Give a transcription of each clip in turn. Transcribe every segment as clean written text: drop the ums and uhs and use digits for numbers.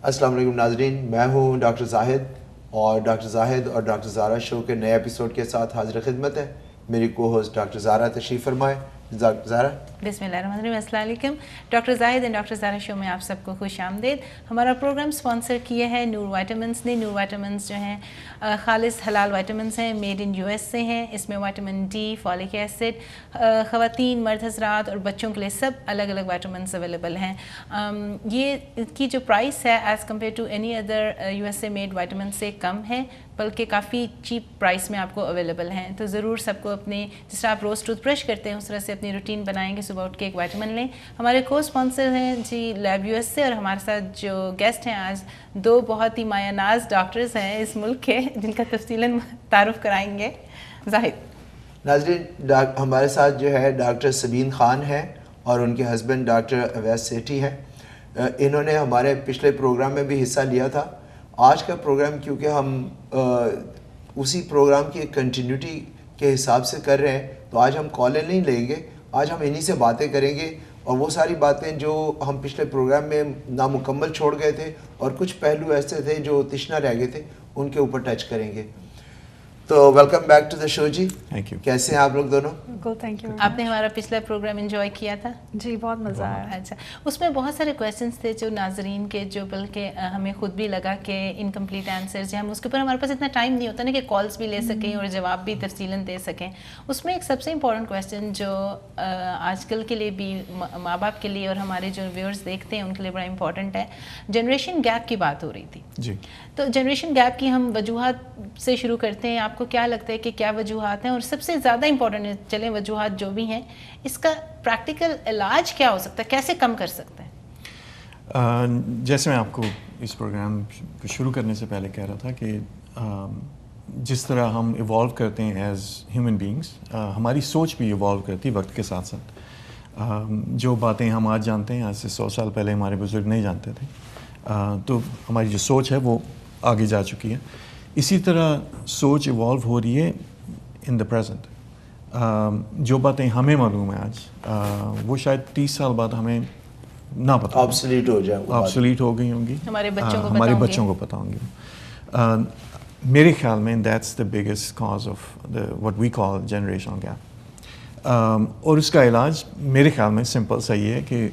السلام علیکم ناظرین، میں ہوں ڈاکٹر زاہد اور ڈاکٹر زاہد اور ڈاکٹر زارا شو کے نئے ایپیسوڈ کے ساتھ حاضر خدمت ہے. میری کو ہوسٹ ڈاکٹر زارا تشریف فرمائے. ڈاکٹر زارا. بسم اللہ الرحمن الرحیم. السلام علیکم. ڈاکٹر زاہد اینڈ ڈاکٹر زارا شو میں آپ سب کو خوش آمدید. ہمارا پروگرام اسپانسر کیا ہے نور وائٹامنس نے. نور وائٹامنس جو ہیں خالص حلال وائٹامنس ہیں, میڈ ان US سے ہیں. اس میں وائٹامن ڈی, فولک ایسڈ, خواتین, مرد حضرات اور بچوں کے لیے سب الگ الگ وائٹامنس اویلیبل ہیں. یہ کی جو پرائس ہے as compare to any other USA made vitamin سے کم ہے, بلکہ کافی چیپ پرائس میں آپ کو اویلیبل ہیں. تو ضرور سب کو اپنے جس طرح آپ روز ٹوتھ برش کرتے ہیں اس طرح سے اپنی روٹین بنائیں گے, صبح اٹھ کے ایک وائٹامن لیں. ہمارے کو اسپانسر ہیں جی لیب US سے, اور ہمارے ساتھ جو گیسٹ ہیں آج دو بہت ہی مایہ ناز ڈاکٹرز ہیں اس ملک کے, جن کا تفصیلاً تعارف کرائیں گے. زاہد. ناظرین, ہمارے ساتھ جو ہے ڈاکٹر سبین خان ہیں اور ان کے ہسبینڈ ڈاکٹر اویس سیٹھی ہیں. انہوں نے ہمارے پچھلے پروگرام میں بھی حصہ لیا تھا. آج کا پروگرام کیونکہ ہم اسی پروگرام کی ایک کنٹینیوٹی کے حساب سے کر رہے ہیں, تو آج ہم کالیں نہیں لیں گے, آج ہم انہی سے باتیں کریں گے, اور وہ ساری باتیں جو ہم پچھلے پروگرام میں نامکمل چھوڑ گئے تھے اور کچھ پہلو ایسے تھے جو تشنا رہ گئے تھے, ان کے اوپر ٹچ کریں گے. تو welcome back to the show جی. Thank you. کیسے ہیں آپ لوگ دونوں؟ Thank you. آپ نے ہمارا پچھلا پروگرام انجوائے کیا تھا؟ جی بہت مزہ آیا. اچھا, اس میں بہت سارے کویشچنس تھے جو ناظرین کے, جو بلکہ ہمیں خود بھی لگا کہ انکمپلیٹ آنسرز ہیں, ہم اس کے اوپر ہمارے پاس اتنا ٹائم نہیں ہوتا نا کہ کالس بھی لے سکیں اور جواب بھی تفصیلاً دے سکیں. اس میں ایک سب سے امپورٹنٹ کویشچن جو آج کل کے لیے بھی ماں باپ کے لیے اور ہمارے جو ویورز دیکھتے ہیں ان کے لیے بڑا امپورٹنٹ ہے, جنریشن گیپ کی بات ہو رہی تھی. جی. تو جنریشن گیپ کی ہم وجوہات سے شروع کرتے ہیں. آپ کو کیا لگتا ہے کہ کیا وجوہات ہیں, اور سب سے زیادہ امپورٹنٹ ہے, چلیں وجوہات جو بھی ہیں, اس کا پریکٹیکل علاج کیا ہو سکتا ہے, کیسے کم کر سکتے ہیں؟ جیسے میں آپ کو اس پروگرام کو شروع کرنے سے پہلے کہہ رہا تھا کہ جس طرح ہم ایوالو کرتے ہیں ایز ہیومن بینگس, ہماری سوچ بھی ایوالو کرتی ہے وقت کے ساتھ ساتھ. جو باتیں ہم آج جانتے ہیں آج سے 100 سال پہلے ہمارے بزرگ نہیں جانتے تھے, تو ہماری جو سوچ ہے وہ آگے جا چکی ہے. اسی طرح سوچ ایوالو ہو رہی ہے ان دا پریزنٹ. جو باتیں ہمیں معلوم ہیں آج وہ شاید 30 سال بعد ہمیں نہ پتہ, آبسلیٹ ہو جائے, آبسلیٹ ہو گئی ہوں گی, ہمارے بچوں کو پتہ ہوں گی. میرے خیال میں that's the biggest cause of the what we call generational gap. اور اس کا علاج میرے خیال میں سمپل سا یہ ہے کہ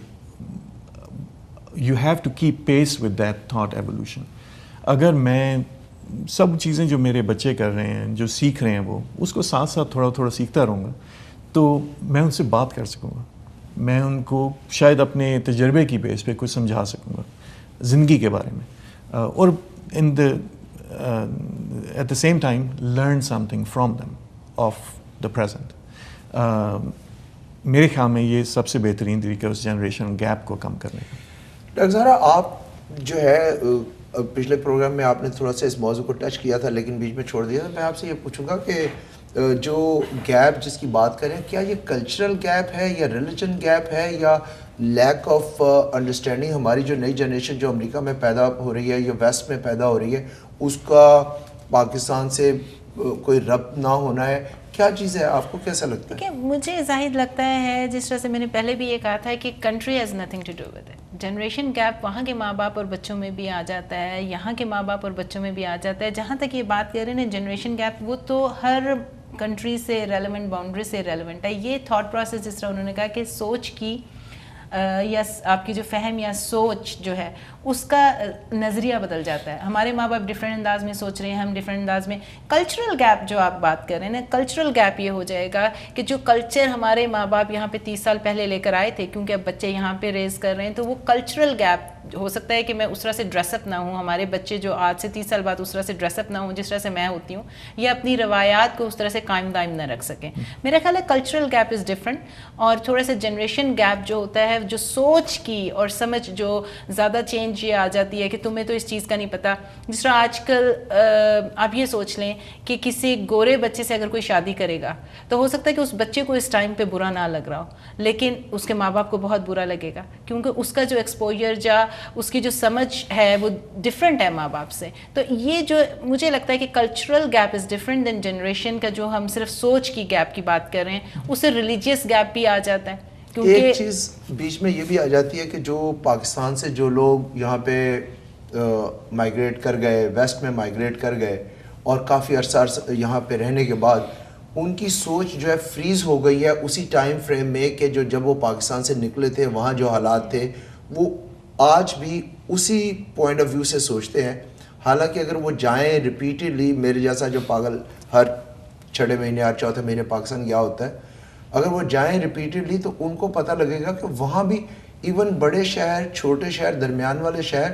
you have to keep pace with that thought evolution. اگر میں سب چیزیں جو میرے بچے کر رہے ہیں, جو سیکھ رہے ہیں, وہ اس کو ساتھ ساتھ تھوڑا تھوڑا سیکھتا رہوں گا, تو میں ان سے بات کر سکوں گا, میں ان کو شاید اپنے تجربے کی بیس پہ کچھ سمجھا سکوں گا زندگی کے بارے میں, اور in the at the same time learn something from them of the present. میرے خیال میں یہ سب سے بہترین طریقہ اس جنریشن گیپ کو کم کرنے کا. ڈاکٹر زہرا, آپ جو ہے پچھلے پروگرام میں آپ نے تھوڑا سا اس موضوع کو ٹچ کیا تھا لیکن بیچ میں چھوڑ دیا تھا. میں آپ سے یہ پوچھوں گا کہ جو گیپ جس کی بات کریں, کیا یہ کلچرل گیپ ہے یا ریلیجن گیپ ہے یا لیک آف انڈرسٹینڈنگ ہماری جو نئی جنریشن جو امریکہ میں پیدا ہو رہی ہے یا ویسٹ میں پیدا ہو رہی ہے اس کا پاکستان سے کوئی ربط نہ ہونا ہے؟ کیا چیز ہے, آپ کو کیسا لگتا ہے؟ کہ مجھے ظاہر لگتا ہے جس طرح سے میں نے پہلے بھی یہ کہا تھا کہ country has nothing to do with it. Generation gap وہاں کے ماں باپ اور بچوں میں بھی آ جاتا ہے, یہاں کے ماں باپ اور بچوں میں بھی آ جاتا ہے. جہاں تک یہ بات کر رہے ہیں نا جنریشن گیپ, وہ تو ہر کنٹری سے ریلیونٹ, باؤنڈری سے ریلیونٹ ہے. یہ تھاٹ پروسیس جس طرح انہوں نے کہا کہ سوچ کی یا آپ کی جو فہم یا سوچ جو ہے اس کا نظریہ بدل جاتا ہے. ہمارے ماں باپ ڈفرینٹ انداز میں سوچ رہے ہیں, ہم ڈفرینٹ انداز میں. کلچرل گیپ جو آپ بات کر رہے ہیں نا, کلچرل گیپ یہ ہو جائے گا کہ جو کلچر ہمارے ماں باپ یہاں پہ 30 سال پہلے لے کر آئے تھے, کیونکہ اب بچے یہاں پہ ریز کر رہے ہیں, تو وہ کلچرل گیپ ہو سکتا ہے کہ میں اس طرح سے ڈریس اپ نہ ہوں, ہمارے بچے جو آج سے 30 سال بعد اس طرح سے ڈریس اپ نہ ہوں جس طرح سے میں ہوتی ہوں, یا اپنی روایات کو اس طرح سے قائم دائم نہ رکھ سکیں. میرا خیال ہے کلچرل گیپ از ڈفرنٹ, اور تھوڑا سا جنریشن گیپ جو ہوتا ہے, جو سوچ کی اور سمجھ جو زیادہ چینج یہ آ جاتی ہے کہ تمہیں تو اس چیز کا نہیں پتہ. جس طرح آج کل آپ یہ سوچ لیں کہ کسی گورے بچے سے اگر کوئی شادی کرے گا تو ہو سکتا ہے کہ اس بچے کو اس ٹائم پہ برا نہ لگ رہا ہو, لیکن اس کے ماں باپ کو بہت برا لگے گا, کیونکہ اس کا جو ایکسپوجر یا اس کی جو سمجھ ہے وہ ڈفرینٹ ہے ماں باپ سے. تو یہ جو مجھے لگتا ہے کہ cultural gap is different than generation کا, جو ہم صرف سوچ کی گیپ کی بات کر رہے ہیں, اس سے ریلیجیس گیپ بھی آ جاتا ہے. ایک چیز بیچ میں یہ بھی آ جاتی ہے کہ جو پاکستان سے جو لوگ یہاں پہ مائگریٹ کر گئے, ویسٹ میں مائگریٹ کر گئے, اور کافی عرصہ یہاں پہ رہنے کے بعد ان کی سوچ جو ہے فریز ہو گئی ہے اسی ٹائم فریم میں کہ جب وہ پاکستان سے نکلے تھے وہاں جو حالات تھے وہ آج بھی اسی پوائنٹ آف ویو سے سوچتے ہیں. حالانکہ اگر وہ جائیں ریپیٹڈلی, میرے جیسا جو پاگل ہر چھٹے مہینے ہر چوتھے مہینے پاکستان گیا ہوتا ہے, اگر وہ جائیں ریپیٹڈلی تو ان کو پتہ لگے گا کہ وہاں بھی ایون بڑے شہر, چھوٹے شہر, درمیان والے شہر,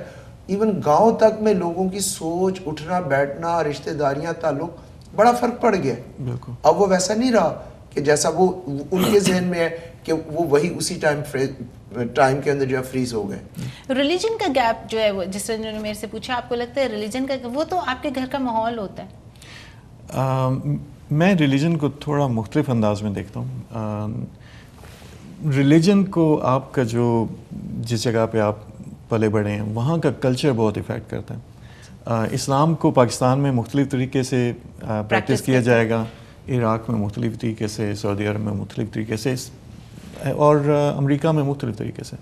ایون گاؤں تک میں لوگوں کی سوچ, اٹھنا بیٹھنا, رشتہ داریاں, تعلق بڑا فرق پڑ گیا. بالکل. اب وہ ویسا نہیں رہا کہ جیسا وہ ان کے ذہن میں ہے کہ وہ وہی اسی ٹائم کے اندر جو ہے فریز ہو گئے. ریلیجن کا گیپ جو ہے وہ جس طرح انہوں نے میرے سے پوچھا, آپ کو لگتا ہے ریلیجن کا, وہ تو آپ کے گھر کا ماحول ہوتا ہے. میں ریلیجن کو تھوڑا مختلف انداز میں دیکھتا ہوں. ریلیجن کو آپ کا جو جس جگہ پہ آپ پلے بڑھے ہیں وہاں کا کلچر بہت افیکٹ کرتا ہے. اسلام کو پاکستان میں مختلف طریقے سے پریکٹس کیا جائے گا, عراق میں مختلف طریقے سے, سعودی عرب میں مختلف طریقے سے, اور امریکہ میں مختلف طریقے سے,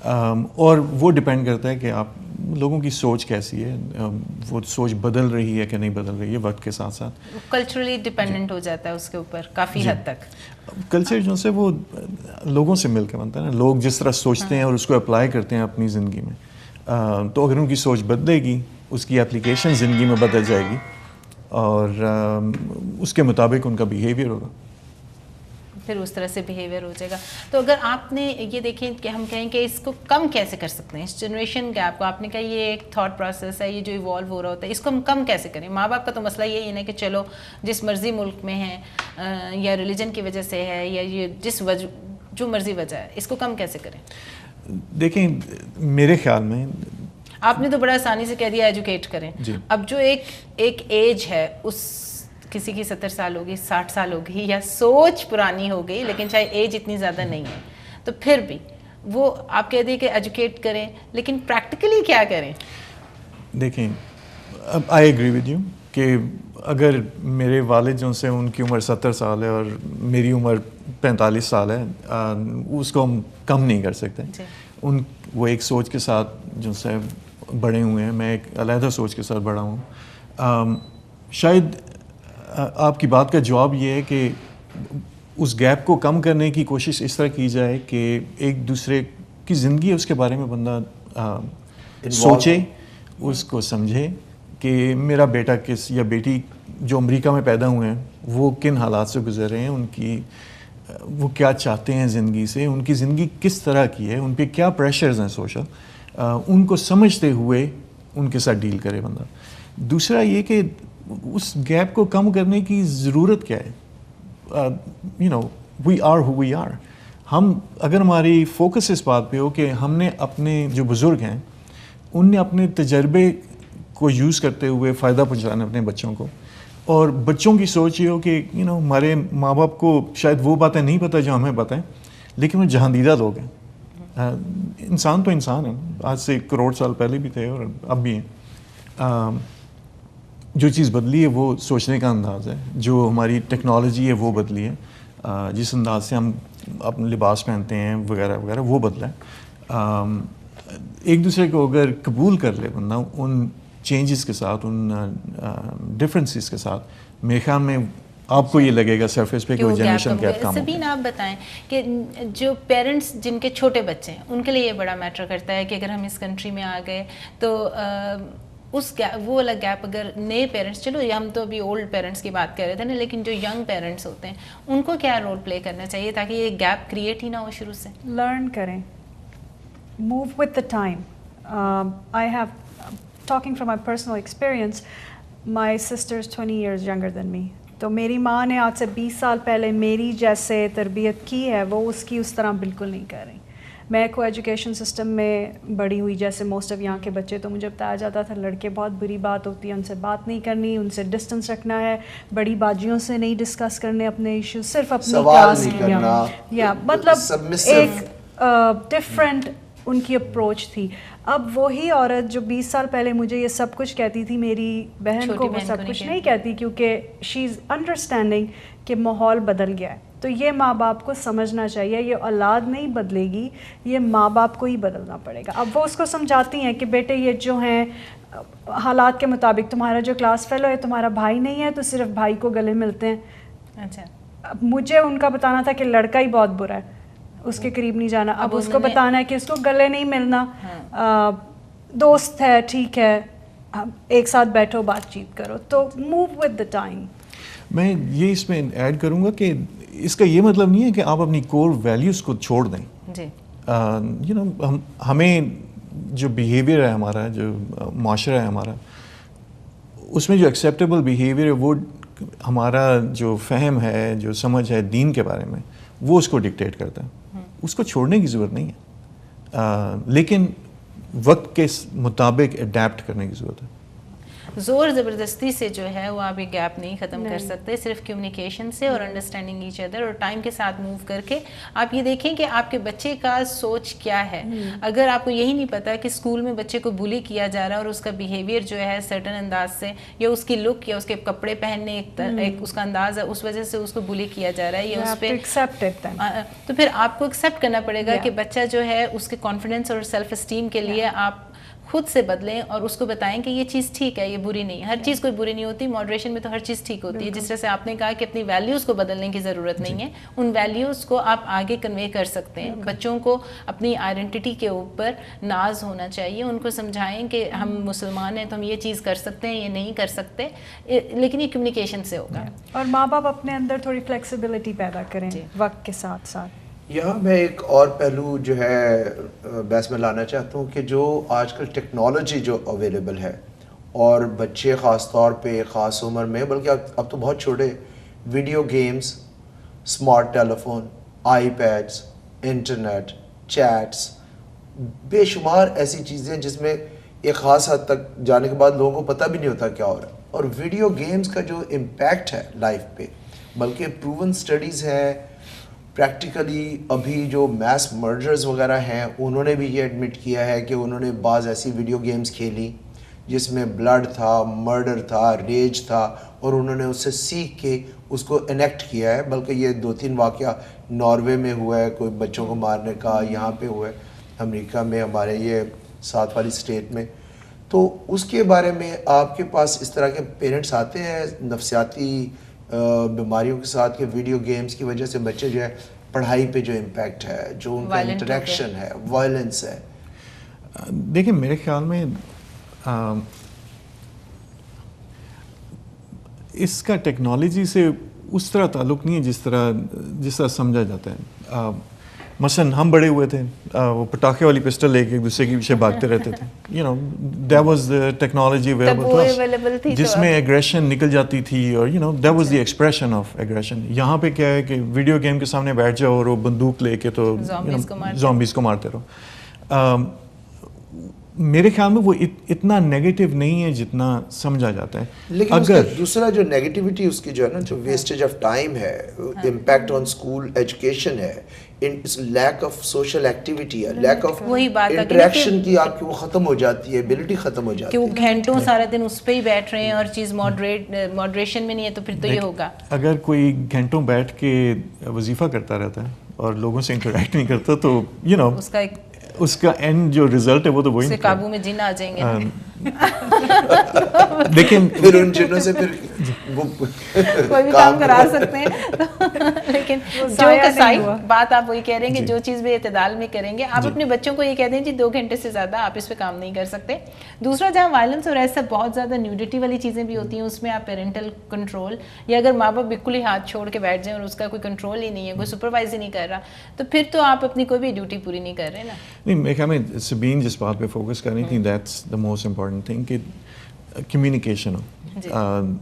اور وہ ڈپینڈ کرتا ہے کہ آپ لوگوں کی سوچ کیسی ہے, وہ سوچ بدل رہی ہے کہ نہیں بدل رہی ہے وقت کے ساتھ ساتھ. کلچرلی ڈپینڈنٹ ہو جاتا ہے اس کے اوپر کافی حد تک. کلچر جو سے وہ لوگوں سے مل کے بنتا ہے نا, لوگ جس طرح سوچتے ہیں اور اس کو اپلائی کرتے ہیں اپنی زندگی میں, تو اگر ان کی سوچ بدلے گی اس کی اپلیکیشن زندگی میں بدل جائے گی اور اس کے مطابق ان کا بیہیویئر ہوگا, پھر اس طرح سے بیہیویئر ہو جائے گا. تو اگر آپ نے یہ دیکھیں کہ ہم کہیں کہ اس کو کم کیسے کر سکتے ہیں, اس جنریشن گیپ کو, آپ نے کہا یہ ایک تھاٹ پروسیس ہے, یہ جو ایوالو ہو رہا ہوتا ہے, اس کو ہم کم کیسے کریں؟ ماں باپ کا تو مسئلہ یہی ہے کہ چلو جس مرضی ملک میں ہیں یا ریلیجن کی وجہ سے ہے یا یہ جس جو مرضی وجہ ہے, اس کو کم کیسے کریں؟ دیکھیں میرے خیال میں آپ نے تو بڑا آسانی سے کہہ دیا ایجوکیٹ کریں. اب جو ایک ایج ہے, اس کسی کی 70 سال ہوگی, 60 سال ہوگی, یا سوچ پرانی ہو گئی لیکن چاہے ایج اتنی زیادہ نہیں ہے, تو پھر بھی وہ آپ کہہ دیں کہ ایجوکیٹ کریں, لیکن پریکٹیکلی کیا کریں؟ دیکھیں آئی ایگری ود یو کہ اگر میرے والد جو سے ان کی عمر 70 سال ہے اور میری عمر 45 سال ہے, اس کو ہم کم نہیں کر سکتے. وہ ایک سوچ کے ساتھ جو سے بڑے ہوئے ہیں, میں ایک علیحدہ سوچ کے ساتھ بڑا ہوں. شاید آپ کی بات کا جواب یہ ہے کہ اس گیپ کو کم کرنے کی کوشش اس طرح کی جائے کہ ایک دوسرے کی زندگی اس کے بارے میں بندہ سوچے, اس کو سمجھے کہ میرا بیٹا کس یا بیٹی جو امریکہ میں پیدا ہوئے ہیں وہ کن حالات سے گزر رہے ہیں, ان کی وہ کیا چاہتے ہیں زندگی سے, ان کی زندگی کس طرح کی ہے, ان پہ کیا پریشرز ہیں سوشل, ان کو سمجھتے ہوئے ان کے ساتھ ڈیل کرے بندہ. دوسرا یہ کہ اس گیپ کو کم کرنے کی ضرورت کیا ہے, we are who we are. ہم اگر ہماری فوکس اس بات پہ ہو کہ ہم نے اپنے جو بزرگ ہیں ان نے اپنے تجربے کو یوز کرتے ہوئے فائدہ پہنچانا اپنے بچوں کو, اور بچوں کی سوچ یہ ہو کہ ہمارے ماں باپ کو شاید وہ باتیں نہیں پتہ جو ہمیں پتہ ہیں, لیکن وہ جہاندیدہ لوگ ہیں. انسان تو انسان ہے, آج سے 1 کروڑ سال پہلے بھی تھے اور اب بھی ہیں. جو چیز بدلی ہے وہ سوچنے کا انداز ہے, جو ہماری ٹیکنالوجی ہے وہ بدلی ہے, جس انداز سے ہم اپنے لباس پہنتے ہیں وغیرہ وغیرہ وہ بدلا ہے. ایک دوسرے کو اگر قبول کر لے بندہ ان چینجز کے ساتھ, ان ڈفرینسز کے ساتھ, میرے خیال میں آپ کو یہ لگے گا سرفیس پہ کہ وہ جنریشن گیپ کم ہوگا. سبین آپ بتائیں کہ جو پیرنٹس جن کے چھوٹے بچے ہیں ان کے لیے یہ بڑا میٹر کرتا ہے کہ اگر ہم اس کنٹری میں آ گئے تو اس وہ والا گیپ, اگر نئے پیرنٹس, چلو ہم تو ابھی اولڈ پیرنٹس کی بات کر رہے تھے نا, لیکن جو ینگ پیرنٹس ہوتے ہیں ان کو کیا رول پلے کرنا چاہیے تاکہ یہ گیپ کریٹ ہی نہ ہو شروع سے؟ لرن کریں, move with the time. I have talking from my personal experience, my sister is 20 years younger than me. تو میری ماں نے آج سے 20 سال پہلے میری جیسے تربیت کی ہے وہ اس کی اس طرح بالکل نہیں کر رہی. میں کو ایجوکیشن سسٹم میں بڑی ہوئی جیسے موسٹ آف یہاں کے بچے, تو مجھے بتایا جاتا تھا لڑکے بہت بری بات ہوتی ہے, ان سے بات نہیں کرنی, ان سے ڈسٹینس رکھنا ہے, بڑی باجیوں سے نہیں ڈسکس کرنے اپنے ایشوز, صرف اپنی کلاس کی, یا مطلب ایک ڈفرینٹ ان کی اپروچ تھی. اب وہی عورت جو 20 سال پہلے مجھے یہ سب کچھ کہتی تھی, میری بہن کو وہ سب کچھ نہیں کہتی, کیونکہ شی از انڈرسٹینڈنگ کہ ماحول بدل گیا ہے. تو یہ ماں باپ کو سمجھنا چاہیے, یہ اولاد نہیں بدلے گی, یہ ماں باپ کو ہی بدلنا پڑے گا. اب وہ اس کو سمجھاتی ہیں کہ بیٹے یہ جو ہیں حالات کے مطابق, تمہارا جو کلاس فیلو ہے تمہارا بھائی نہیں ہے تو صرف بھائی کو گلے ملتے ہیں. اچھا, مجھے ان کا بتانا تھا کہ لڑکا ہی بہت برا ہے, اس کے قریب نہیں جانا. اب اس کو بتانا ہے کہ اس کو گلے نہیں ملنا, دوست ہے ٹھیک ہے, ایک ساتھ بیٹھو بات چیت کرو. تو موو ود دا ٹائم. میں یہ اس میں ایڈ کروں گا کہ اس کا یہ مطلب نہیں ہے کہ آپ اپنی کور ویلیوز کو چھوڑ دیں. جی یو نو ہمیں جو بیہیویئر ہے ہمارا, جو معاشرہ ہے ہمارا, اس میں جو ایکسیپٹیبل بیہیویئر ہے وہ ہمارا جو فہم ہے, جو سمجھ ہے دین کے بارے میں, وہ اس کو ڈکٹیٹ کرتا ہے. اس کو چھوڑنے کی ضرورت نہیں ہے, لیکن وقت کے مطابق اڈیپٹ کرنے کی ضرورت ہے. زور زبردستی سے جو ہے وہ آپ یہ گیپ نہیں ختم کر سکتے, صرف کمیونیکیشن سے اور انڈرسٹینڈنگ ایچ ادر اور ٹائم کے ساتھ موو کر کے. آپ یہ دیکھیں کہ آپ کے بچے کا سوچ کیا ہے. اگر آپ کو یہی نہیں پتا کہ اسکول میں بچے کو بلی کیا جا رہا ہے اور اس کا بیہیویئر جو ہے سرٹن انداز سے, یا اس کی لک یا اس کے کپڑے پہننے ایک اس کا انداز ہے, اس وجہ سے اس کو بلی کیا جا رہا ہے, یا اس پہ, تو پھر آپ کو ایکسیپٹ کرنا پڑے گا کہ بچہ جو ہے اس کے کانفیڈنس اور سیلف اسٹیم کے لیے آپ خود سے بدلیں اور اس کو بتائیں کہ یہ چیز ٹھیک ہے, یہ بری نہیں. ہر چیز کوئی بری نہیں ہوتی, ماڈریشن میں تو ہر چیز ٹھیک ہوتی ہے. جس طرح سے آپ نے کہا کہ اپنی ویلیوز کو بدلنے کی ضرورت نہیں ہے, ان ویلیوز کو آپ آگے کنوے کر سکتے ہیں. بچوں کو اپنی آئیڈینٹی کے اوپر ناز ہونا چاہیے, ان کو سمجھائیں کہ ہم مسلمان ہیں تو ہم یہ چیز کر سکتے ہیں, یہ نہیں کر سکتے, لیکن یہ کمیونیکیشن سے ہوگا. اور ماں باپ اپنے اندر تھوڑی فلیکسیبلٹی پیدا کریں وقت کے ساتھ ساتھ. یہاں میں ایک اور پہلو جو ہے بحث میں لانا چاہتا ہوں کہ جو آج کل ٹیکنالوجی جو اویلیبل ہے, اور بچے خاص طور پہ خاص عمر میں, بلکہ اب تو بہت چھوٹے, ویڈیو گیمز, اسمارٹ ٹیلی فون, آئی پیڈس, انٹرنیٹ, چیٹس, بے شمار ایسی چیزیں جس میں ایک خاص حد تک جانے کے بعد لوگوں کو پتہ بھی نہیں ہوتا کیا ہو رہا ہے. اور ویڈیو گیمز کا جو امپیکٹ ہے لائف پہ, بلکہ پروون سٹڈیز ہیں پریکٹیکلی, ابھی جو میس مرڈرز وغیرہ ہیں انہوں نے بھی یہ ایڈمٹ کیا ہے کہ انہوں نے بعض ایسی ویڈیو گیمز کھیلی جس میں بلڈ تھا, مرڈر تھا, ریج تھا, اور انہوں نے اس سے سیکھ کے اس کو انیکٹ کیا ہے. بلکہ یہ 2-3 واقعہ ناروے میں ہوا ہے کوئی بچوں کو مارنے کا, یہاں پہ ہوا ہے امریکہ میں, ہمارے یہ ساتھ والی اسٹیٹ میں. تو اس کے بارے میں آپ کے پاس اس طرح کے پیرنٹس آتے ہیں نفسیاتی بیماریوں کے ساتھ کہ ویڈیو گیمز کی وجہ سے بچے جو ہے پڑھائی پہ جو امپیکٹ ہے, جو ان کا انٹریکشن ہے, وائلنس ہے؟ دیکھیں میرے خیال میں اس کا ٹیکنالوجی سے اس طرح تعلق نہیں ہے جس طرح سمجھا جاتا ہے. مثلاً ہم بڑے ہوئے تھے, وہ پٹاخے والی پسٹل لے کے ایک دوسرے کے پیچھے بھاگتے رہتے تھے. You know that was the technology available جس میں ایگریشن نکل جاتی تھی, اور you know that was the expression of aggression. یہاں پہ کیا ہے کہ ویڈیو گیم کے سامنے بیٹھ جاؤ اور وہ بندوق لے کے تو زومبیز کو مارتے رہو. میرے خیال میں وہ اتنا نیگیٹو نہیں ہے جتنا سمجھا جاتا ہے. لیکن اگر دوسرا جو نیگیٹیوٹی اس کی جو ہے نا, جو ویسٹیج آف ٹائم ہے, امپیکٹ آن اسکول ایجوکیشن ہے, لیک آف سوشل ایکٹیویٹی ہے, لیک آف انٹریکشن کی آپ کی وہ ختم ہو جاتی ہے, ایبلٹی ختم ہو جاتی ہے کہ وہ گھنٹوں سارا دن اس پہ ہی بیٹھ رہے ہیں اور چیز ماڈریشن میں نہیں ہے, تو پھر تو یہ ہوگا. اگر کوئی گھنٹوں بیٹھ کے وظیفہ کرتا رہتا ہے اور لوگوں سے انٹریکٹ نہیں کرتا تو یو نو اس کا اینڈ جو رزلٹ ہے وہ تو وہی قابو میں جن آ جائیں گے. لیکن پھر ان جنوں سے پھر کوئی بھی کام کرا سکتے ہیں. لیکن جو کسائی بات آپ وہی کہہ رہے ہیں کہ جو چیز بھی اعتدال میں کریں گے. آپ اپنے بچوں کو یہ کہہ دیں جی 2 گھنٹے سے زیادہ آپ اس پہ کام نہیں کر سکتے. دوسرا, جہاں وائلنس اور ایسا بہت زیادہ نیوڈیٹی والی چیزیں بھی ہوتی ہیں, اس میں آپ پیرنٹل کنٹرول, یا اگر ماں باپ بالکل ہی ہاتھ چھوڑ کے بیٹھ جائیں اور اس کا کوئی کنٹرول ہی نہیں ہے, کوئی سپروائز ہی نہیں کر رہا, تو پھر تو آپ اپنی کوئی بھی ڈیوٹی پوری نہیں کر رہے نا. نہیں, میرے خیال میں سبین جس بات پہ فوکس کر رہی تھی, that's the most important thing کہ کمیونیکیشن ہو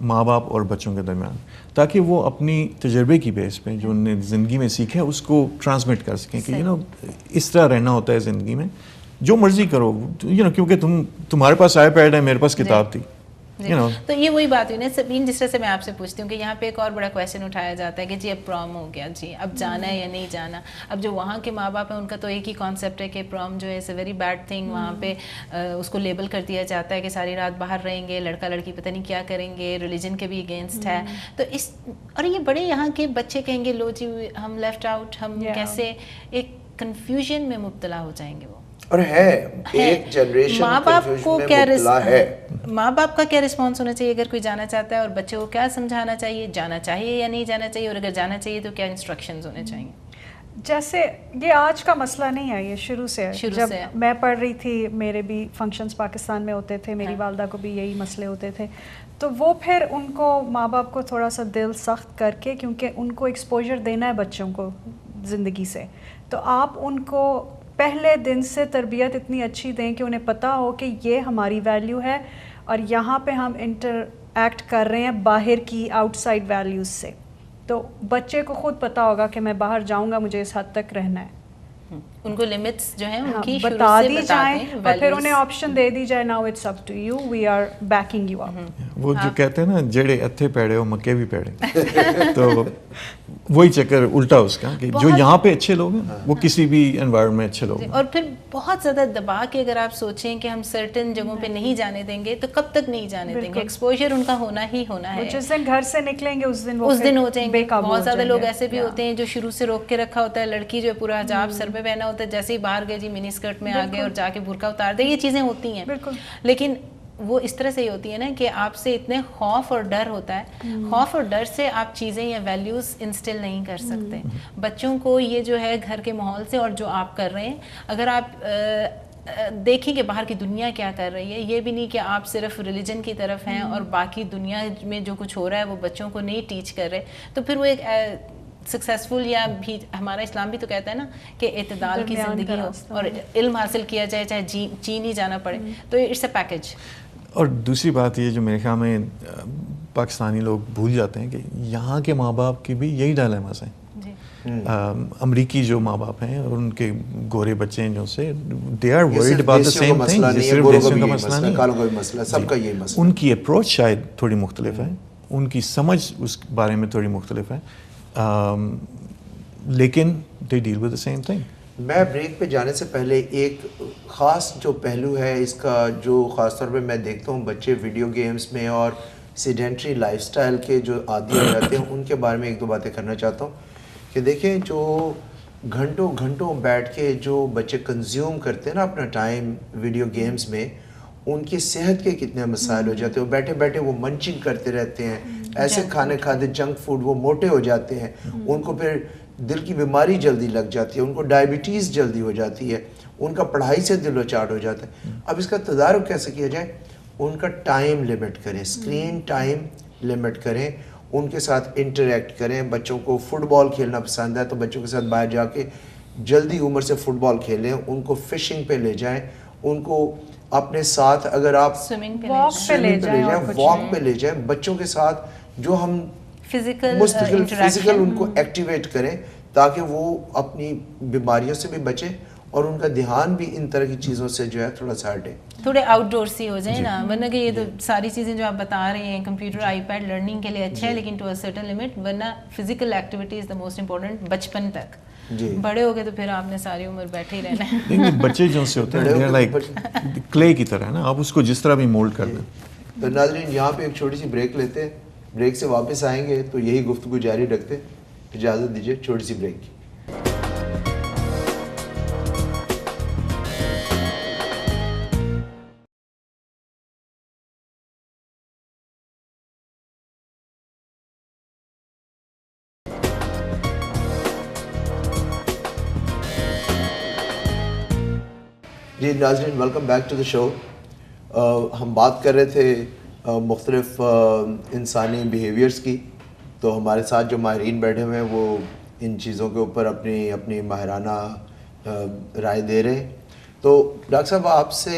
ماں باپ اور بچوں کے درمیان, تاکہ وہ اپنی تجربے کی بیس پہ جو انہوں نے زندگی میں سیکھا ہے اس کو ٹرانسمٹ کر سکیں کہ یو نو اس طرح رہنا ہوتا ہے زندگی میں, جو مرضی کرو, یو نو کیونکہ تمہارے پاس آئی پیڈ ہے, میرے پاس کتاب تھی, تو یہ وہی بات ہوئی نا سبین، جس طرح سے میں آپ سے پوچھتی ہوں کہ یہاں پہ ایک اور بڑا کویشچن اٹھایا جاتا ہے کہ جی اب پروم ہو گیا، جی اب جانا ہے یا نہیں جانا. اب جو وہاں کے ماں باپ ہیں ان کا تو ایک ہی کانسیپٹ ہے کہ پروم جو ہے it's a very bad thing. وہاں پہ اس کو لیبل کر دیا جاتا ہے کہ ساری رات باہر رہیں گے، لڑکا لڑکی پتہ نہیں کیا کریں گے، ریلیجن کے بھی اگینسٹ ہے. تو اس اور یہ بڑے یہاں کے بچے کہیں گے لو جی ہم لیفٹ آؤٹ، ہم کیسے ایک کنفیوژن میں مبتلا ہو جائیں گے. وہ اور ہے ایک جنریشن ماں باپ کو کیا ماں باپ کا کیا رسپانس ہونا چاہیے اگر کوئی جانا چاہتا ہے، اور بچے کو کیا سمجھانا چاہیے، جانا چاہیے یا نہیں جانا چاہیے، اور اگر جانا چاہیے تو کیا انسٹرکشنز ہونے چاہیے. جیسے یہ آج کا مسئلہ نہیں ہے، یہ شروع سے ہے. جب میں پڑھ رہی تھی میرے بھی فنکشنز پاکستان میں ہوتے تھے، میری والدہ کو بھی یہی مسئلے ہوتے تھے. تو وہ پھر ان کو ماں باپ کو تھوڑا سا دل سخت کر کے، کیونکہ ان کو ایکسپوجر دینا ہے بچوں کو زندگی سے، تو آپ ان کو پہلے دن سے تربیت اتنی اچھی دیں کہ انہیں پتہ ہو کہ یہ ہماری ویلیو ہے اور یہاں پہ ہم انٹر ایکٹ کر رہے ہیں باہر کی آؤٹ سائڈ ویلیوز سے. تو بچے کو خود پتہ ہوگا کہ میں باہر جاؤں گا، مجھے اس حد تک رہنا ہے. ان کو لمٹس جو ہیں ان کی بتا دی جائیں اور پھر انہیں آپشن دے دی جائے، now it's up to you, we are backing you up. وہ جو کہتے ہیں نا جڑے اتھے پیڑے ہو مکے بھی پیڑے، تو وہی چکر الٹا اس کا کہ جو یہاں پہ اچھے لوگ ہیں وہ کسی بھی انوائرمنٹ میں اچھے لوگ ہیں. اور پھر بہت زیادہ دبا کے اگر آپ سوچیں کہ ہم سرٹن جگہوں پہ نہیں جانے دیں گے تو کب تک نہیں جانے دیں گے. ایکسپوجر ان کا ہونا ہی ہونا ہے. جس دن گھر سے نکلیں گے اس دن ہو جائیں گے. بہت زیادہ لوگ ایسے بھی ہوتے ہیں جو شروع سے روک کے رکھا ہوتا ہے، لڑکی جو پورا حجاب سر پہ پہنا ہوتا ہے، جیسے ہی باہر گئے جی منی اسکرٹ میں آ گئے اور جا کے برقع اتار دے. یہ چیزیں ہوتی ہیں لیکن وہ اس طرح سے ہی ہوتی ہے نا کہ آپ سے اتنے خوف اور ڈر ہوتا ہے، خوف اور ڈر سے آپ چیزیں یا ویلیوز انسٹل نہیں کر سکتے. بچوں کو یہ جو ہے گھر کے ماحول سے اور جو آپ کر رہے ہیں، اگر آپ دیکھیں کہ باہر کی دنیا کیا کر رہی ہے، یہ بھی نہیں کہ آپ صرف ریلیجن کی طرف ہیں اور باقی دنیا میں جو کچھ ہو رہا ہے وہ بچوں کو نہیں ٹیچ کر رہے، تو پھر وہ ایک سکسیزفل یا بھی ہمارا اسلام بھی تو کہتا ہے نا کہ اعتدال کی زندگی ہو اور علم حاصل کیا جائے چاہے چین ہی جانا پڑے. تو اٹس اے پیکج. اور دوسری بات یہ جو میرے خیال میں پاکستانی لوگ بھول جاتے ہیں کہ یہاں کے ماں باپ کی بھی یہی ڈائلیماز ہیں. امریکی جو ماں باپ ہیں اور ان کے گورے بچے ہیں جو سے they are word about the same thing. یہ صرف دیسیوں کا مسئلہ نہیں ہے، سب کا یہی مسئلہ. ان کی اپروچ شاید تھوڑی مختلف ہے، ان کی سمجھ اس بارے میں تھوڑی مختلف ہے، لیکن they deal with the same thing. میں بریک پہ جانے سے پہلے ایک خاص جو پہلو ہے اس کا، جو خاص طور پہ میں دیکھتا ہوں بچے ویڈیو گیمز میں اور سیڈنٹری لائف سٹائل کے جو عادی ہو جاتے ہیں، ان کے بارے میں ایک دو باتیں کرنا چاہتا ہوں. کہ دیکھیں جو گھنٹوں گھنٹوں بیٹھ کے جو بچے کنزیوم کرتے ہیں نا اپنا ٹائم ویڈیو گیمز میں، ان کی صحت کے کتنے مسائل ہو جاتے ہیں. وہ بیٹھے بیٹھے وہ منچنگ کرتے رہتے ہیں، ایسے کھانے کھاتے جنک فوڈ، وہ موٹے ہو جاتے ہیں، ان کو پھر دل کی بیماری جلدی لگ جاتی ہے، ان کو ڈائبٹیز جلدی ہو جاتی ہے، ان کا پڑھائی سے دل و چاٹ ہو جاتا ہے. اب اس کا تدارک کیسے کیا جائے؟ ان کا ٹائم لمٹ کریں، اسکرین ٹائم لمٹ کریں، ان کے ساتھ انٹریکٹ کریں. بچوں کو فٹ بال کھیلنا پسند ہے تو بچوں کے ساتھ باہر جا کے جلدی عمر سے فٹ بال کھیلیں، ان کو فشنگ پہ لے جائیں، ان کو اپنے ساتھ اگر آپ واک پہ لے جائیں، بچوں کے ساتھ جو ہم فزیکل ان کو ایکٹیویٹ کریں تاکہ وہ اپنی بیماریوں سے بھی بچیں اور ان کا دھیان بھی ان طرح کی چیزوں سے جو ہے تھوڑا سا ہٹے، تھوڑے آؤٹ ڈور سی ہو جائیں نا. ورنہ کہ یہ تو ساری چیزیں جو آپ بتا رہے ہیں کمپیوٹر آئی پیڈ لرننگ کے لیے اچھا ہے لیکن ٹو اے سرٹن لمٹ، ورنہ physical activity is the most important بچپن تک. بڑے ہو گئے تو پھر آپ نے ساری عمر بیٹھے ہی رہنا ہے. بچے جو سے ہوتے ہیں لائک کلے کی طرح ہے نا، آپ اس کو جس طرح بھی مولڈ کر دیں. تو ناظرین یہاں پہ ایک چھوٹی سی بریک لیتے ہیں، بریک سے واپس آئیں گے تو یہی گفتگو جاری رکھتے. اجازت دیجیے چھوٹی سی بریک کی. جی ناظرین ویلکم بیک ٹو دا شو. ہم بات کر رہے تھے مختلف انسانی بیہیویئرس کی، تو ہمارے ساتھ جو ماہرین بیٹھے ہوئے ہیں وہ ان چیزوں کے اوپر اپنی ماہرانہ رائے دے رہے ہیں. تو ڈاکٹر صاحب آپ سے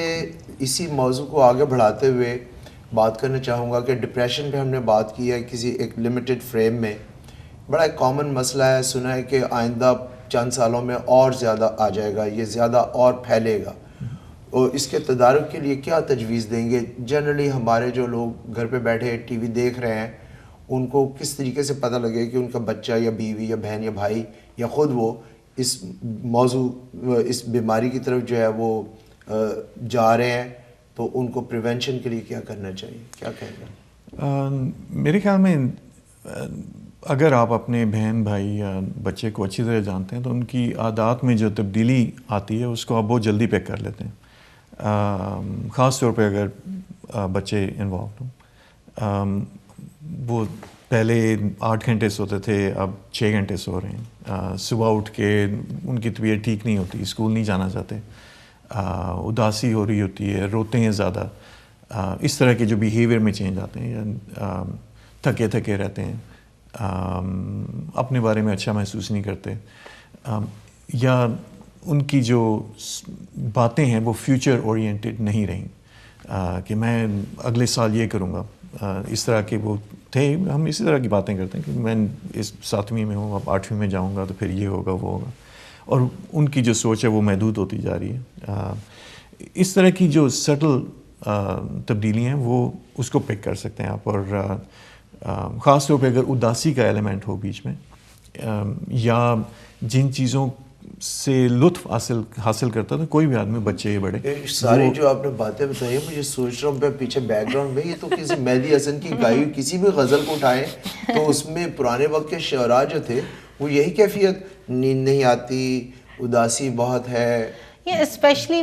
اسی موضوع کو آگے بڑھاتے ہوئے بات کرنا چاہوں گا کہ ڈپریشن پہ ہم نے بات کی ہے کسی ایک لمیٹڈ فریم میں. بڑا ایک کامن مسئلہ ہے، سنا ہے کہ آئندہ چند سالوں میں اور زیادہ آ جائے گا، یہ زیادہ اور پھیلے گا. اور اس کے تدارک کے لیے کیا تجویز دیں گے؟ جنرلی ہمارے جو لوگ گھر پہ بیٹھے ٹی وی دیکھ رہے ہیں ان کو کس طریقے سے پتہ لگے کہ ان کا بچہ یا بیوی یا بہن یا بھائی یا خود وہ اس موضوع اس بیماری کی طرف جو ہے وہ جا رہے ہیں، تو ان کو پریونشن کے لیے کیا کرنا چاہیے؟ کیا کہیں گے؟ میرے خیال میں اگر آپ اپنے بہن بھائی یا بچے کو اچھی طرح جانتے ہیں تو ان کی عادات میں جو تبدیلی آتی ہے اس کو آپ بہت جلدی پک کر لیتے ہیں، خاص طور پہ اگر بچے انوالوڈ ہوں. وہ پہلے 8 گھنٹے سوتے تھے، اب 6 گھنٹے سو رہے ہیں. صبح اٹھ کے ان کی طبیعت ٹھیک نہیں ہوتی، اسکول نہیں جانا چاہتے، اداسی ہو رہی ہوتی ہے، روتے ہیں زیادہ. اس طرح کے جو بیہیویئر میں چینج آتے ہیں، یا تھکے تھکے رہتے ہیں، اپنے بارے میں اچھا محسوس نہیں کرتے، یا ان کی جو باتیں ہیں وہ فیوچر اورینٹڈ نہیں رہیں کہ میں اگلے سال یہ کروں گا. اس طرح کے وہ تھے، ہم اسی طرح کی باتیں کرتے ہیں کہ میں اس 7ویں میں ہوں، اب 8ویں میں جاؤں گا تو پھر یہ ہوگا وہ ہوگا، اور ان کی جو سوچ ہے وہ محدود ہوتی جا رہی ہے. اس طرح کی جو سٹل تبدیلی ہیں وہ اس کو پک کر سکتے ہیں آپ. اور خاص طور پہ اگر اداسی کا ایلیمنٹ ہو بیچ میں، یا جن چیزوں سے لطف حاصل کرتا تھا کوئی بھی آدمی، بچے یا بڑے، ساری جو آپ نے باتیں بتائی مجھے سوچ رہا ہوں میں پیچھے بیک گراؤنڈ میں، یہ تو کسی مہدی حسن کی گائی ہوئی کسی بھی غزل کو اٹھائیں تو اس میں پرانے وقت کے شعراء جو تھے وہ یہی کیفیت، نیند نہیں آتی، اداسی بہت ہے. یہ اسپیشلی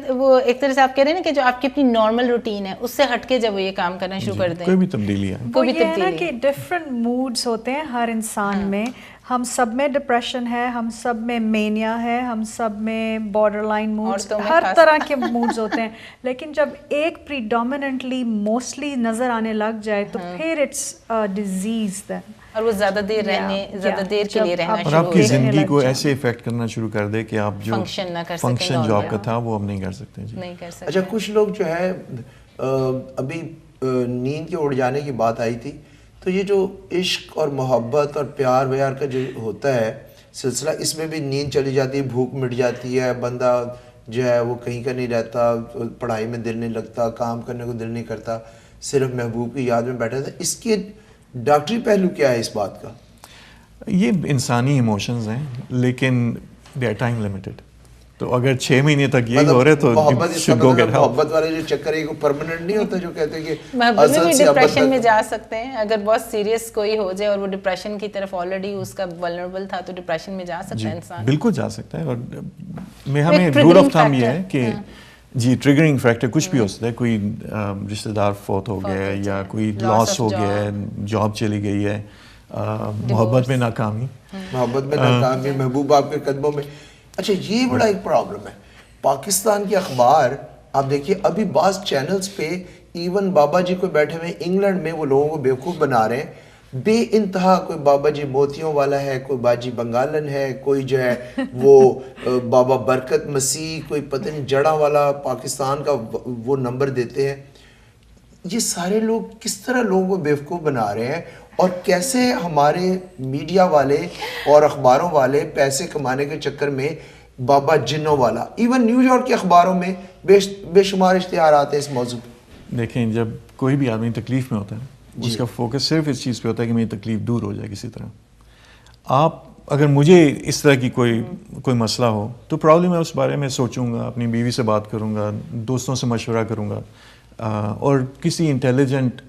وہ ایک طرح سے آپ کہہ رہے ہیں نا کہ جو آپ کی اپنی نارمل روٹین ہے اس سے ہٹ کے جب وہ یہ کام کرنا شروع کر دیں، کوئی بھی تبدیلی ہے، وہ یہ ہے نا کہ ڈفرینٹ موڈس ہوتے ہیں ہر انسان میں. ہم سب میں ڈپریشن ہے، ہم سب میں مینیا ہے، ہم سب میں بارڈر لائن موڈس، ہر طرح کے موڈز ہوتے ہیں. لیکن جب ایک پریڈومیننٹلی موسٹلی نظر آنے لگ جائے تو پھر اٹس ڈیزیز دین، اور وہ زیادہ دیر کے لیے رہنا اور آپ کی زندگی کو ایسے افیکٹ کرنا شروع کر دے کہ آپ جو فنکشن جو آپ کا تھا وہ اب نہیں کر سکتے. اچھا، کچھ لوگ جو ہے ابھی نیند کے اڑ جانے کی بات آئی تھی، تو یہ جو عشق اور محبت اور پیار ویار کا جو ہوتا ہے سلسلہ، اس میں بھی نیند چلی جاتی ہے، بھوک مٹ جاتی ہے، بندہ جو ہے وہ کہیں کا نہیں رہتا، پڑھائی میں دل نہیں لگتا، کام کرنے کو دل نہیں کرتا، صرف محبوب کی یاد میں بیٹھا تھا. اس کے ڈاکٹری پہلو کیا ہے اس بات کا؟ یہ انسانی ایموشنز ہیں لیکن دے آر ٹائم لمیٹڈ. تو اگر 6 مہینے تک یہی ہو رہے تو محبت والے جو چکر ہے وہ پرماننٹ نہیں ہوتا، جو کہتے ہیں کہ محبت میں بھی ڈپریشن میں جا سکتے ہیں. اگر بہت سیریس کوئی ہو جائے اور وہ ڈپریشن کی طرف آلریڈی اس کا ولنریبل تھا تو ڈپریشن میں جا سکتا ہے انسان. بالکل جا سکتا ہے. اور ہمیں رول آف تھم یہ ہے کہ جی ٹریگرنگ فیکٹر کچھ بھی ہو سکتا ہے. کوئی رشتہ دار فوت ہو گیا ہے، یا کوئی لاس ہو گیا ہے، جاب چلی گئی ہے، محبت میں ناکامی، محبوب آپ کے قدموں میں. اچھا، یہ بڑا ایک پرابلم ہے پاکستان کے اخبار. آپ دیکھیے ابھی بعض چینلز پہ ایون بابا جی کو بیٹھے ہوئے انگلینڈ میں وہ لوگوں کو بیوقوف بنا رہے ہیں بے انتہا. کوئی بابا جی موتیوں والا ہے، کوئی باجی بنگالن ہے، کوئی جو ہے وہ بابا برکت مسیح، کوئی پتہ نہیں جڑا والا پاکستان کا وہ نمبر دیتے ہیں. یہ سارے لوگ کس طرح لوگوں کو بیوقوف بنا رہے ہیں، اور کیسے ہمارے میڈیا والے اور اخباروں والے پیسے کمانے کے چکر میں بابا جنوں والا، ایون نیو یارک کے اخباروں میں بے شمار اشتہارات ہیں اس موضوع پہ. دیکھیں، جب کوئی بھی آدمی تکلیف میں ہوتا ہے اس کا فوکس صرف اس چیز پہ ہوتا ہے کہ میری تکلیف دور ہو جائے کسی طرح. آپ اگر مجھے اس طرح کی کوئی مسئلہ ہو تو پرابلی میں اس بارے میں سوچوں گا، اپنی بیوی سے بات کروں گا، دوستوں سے مشورہ کروں گا، اور کسی انٹیلیجنٹ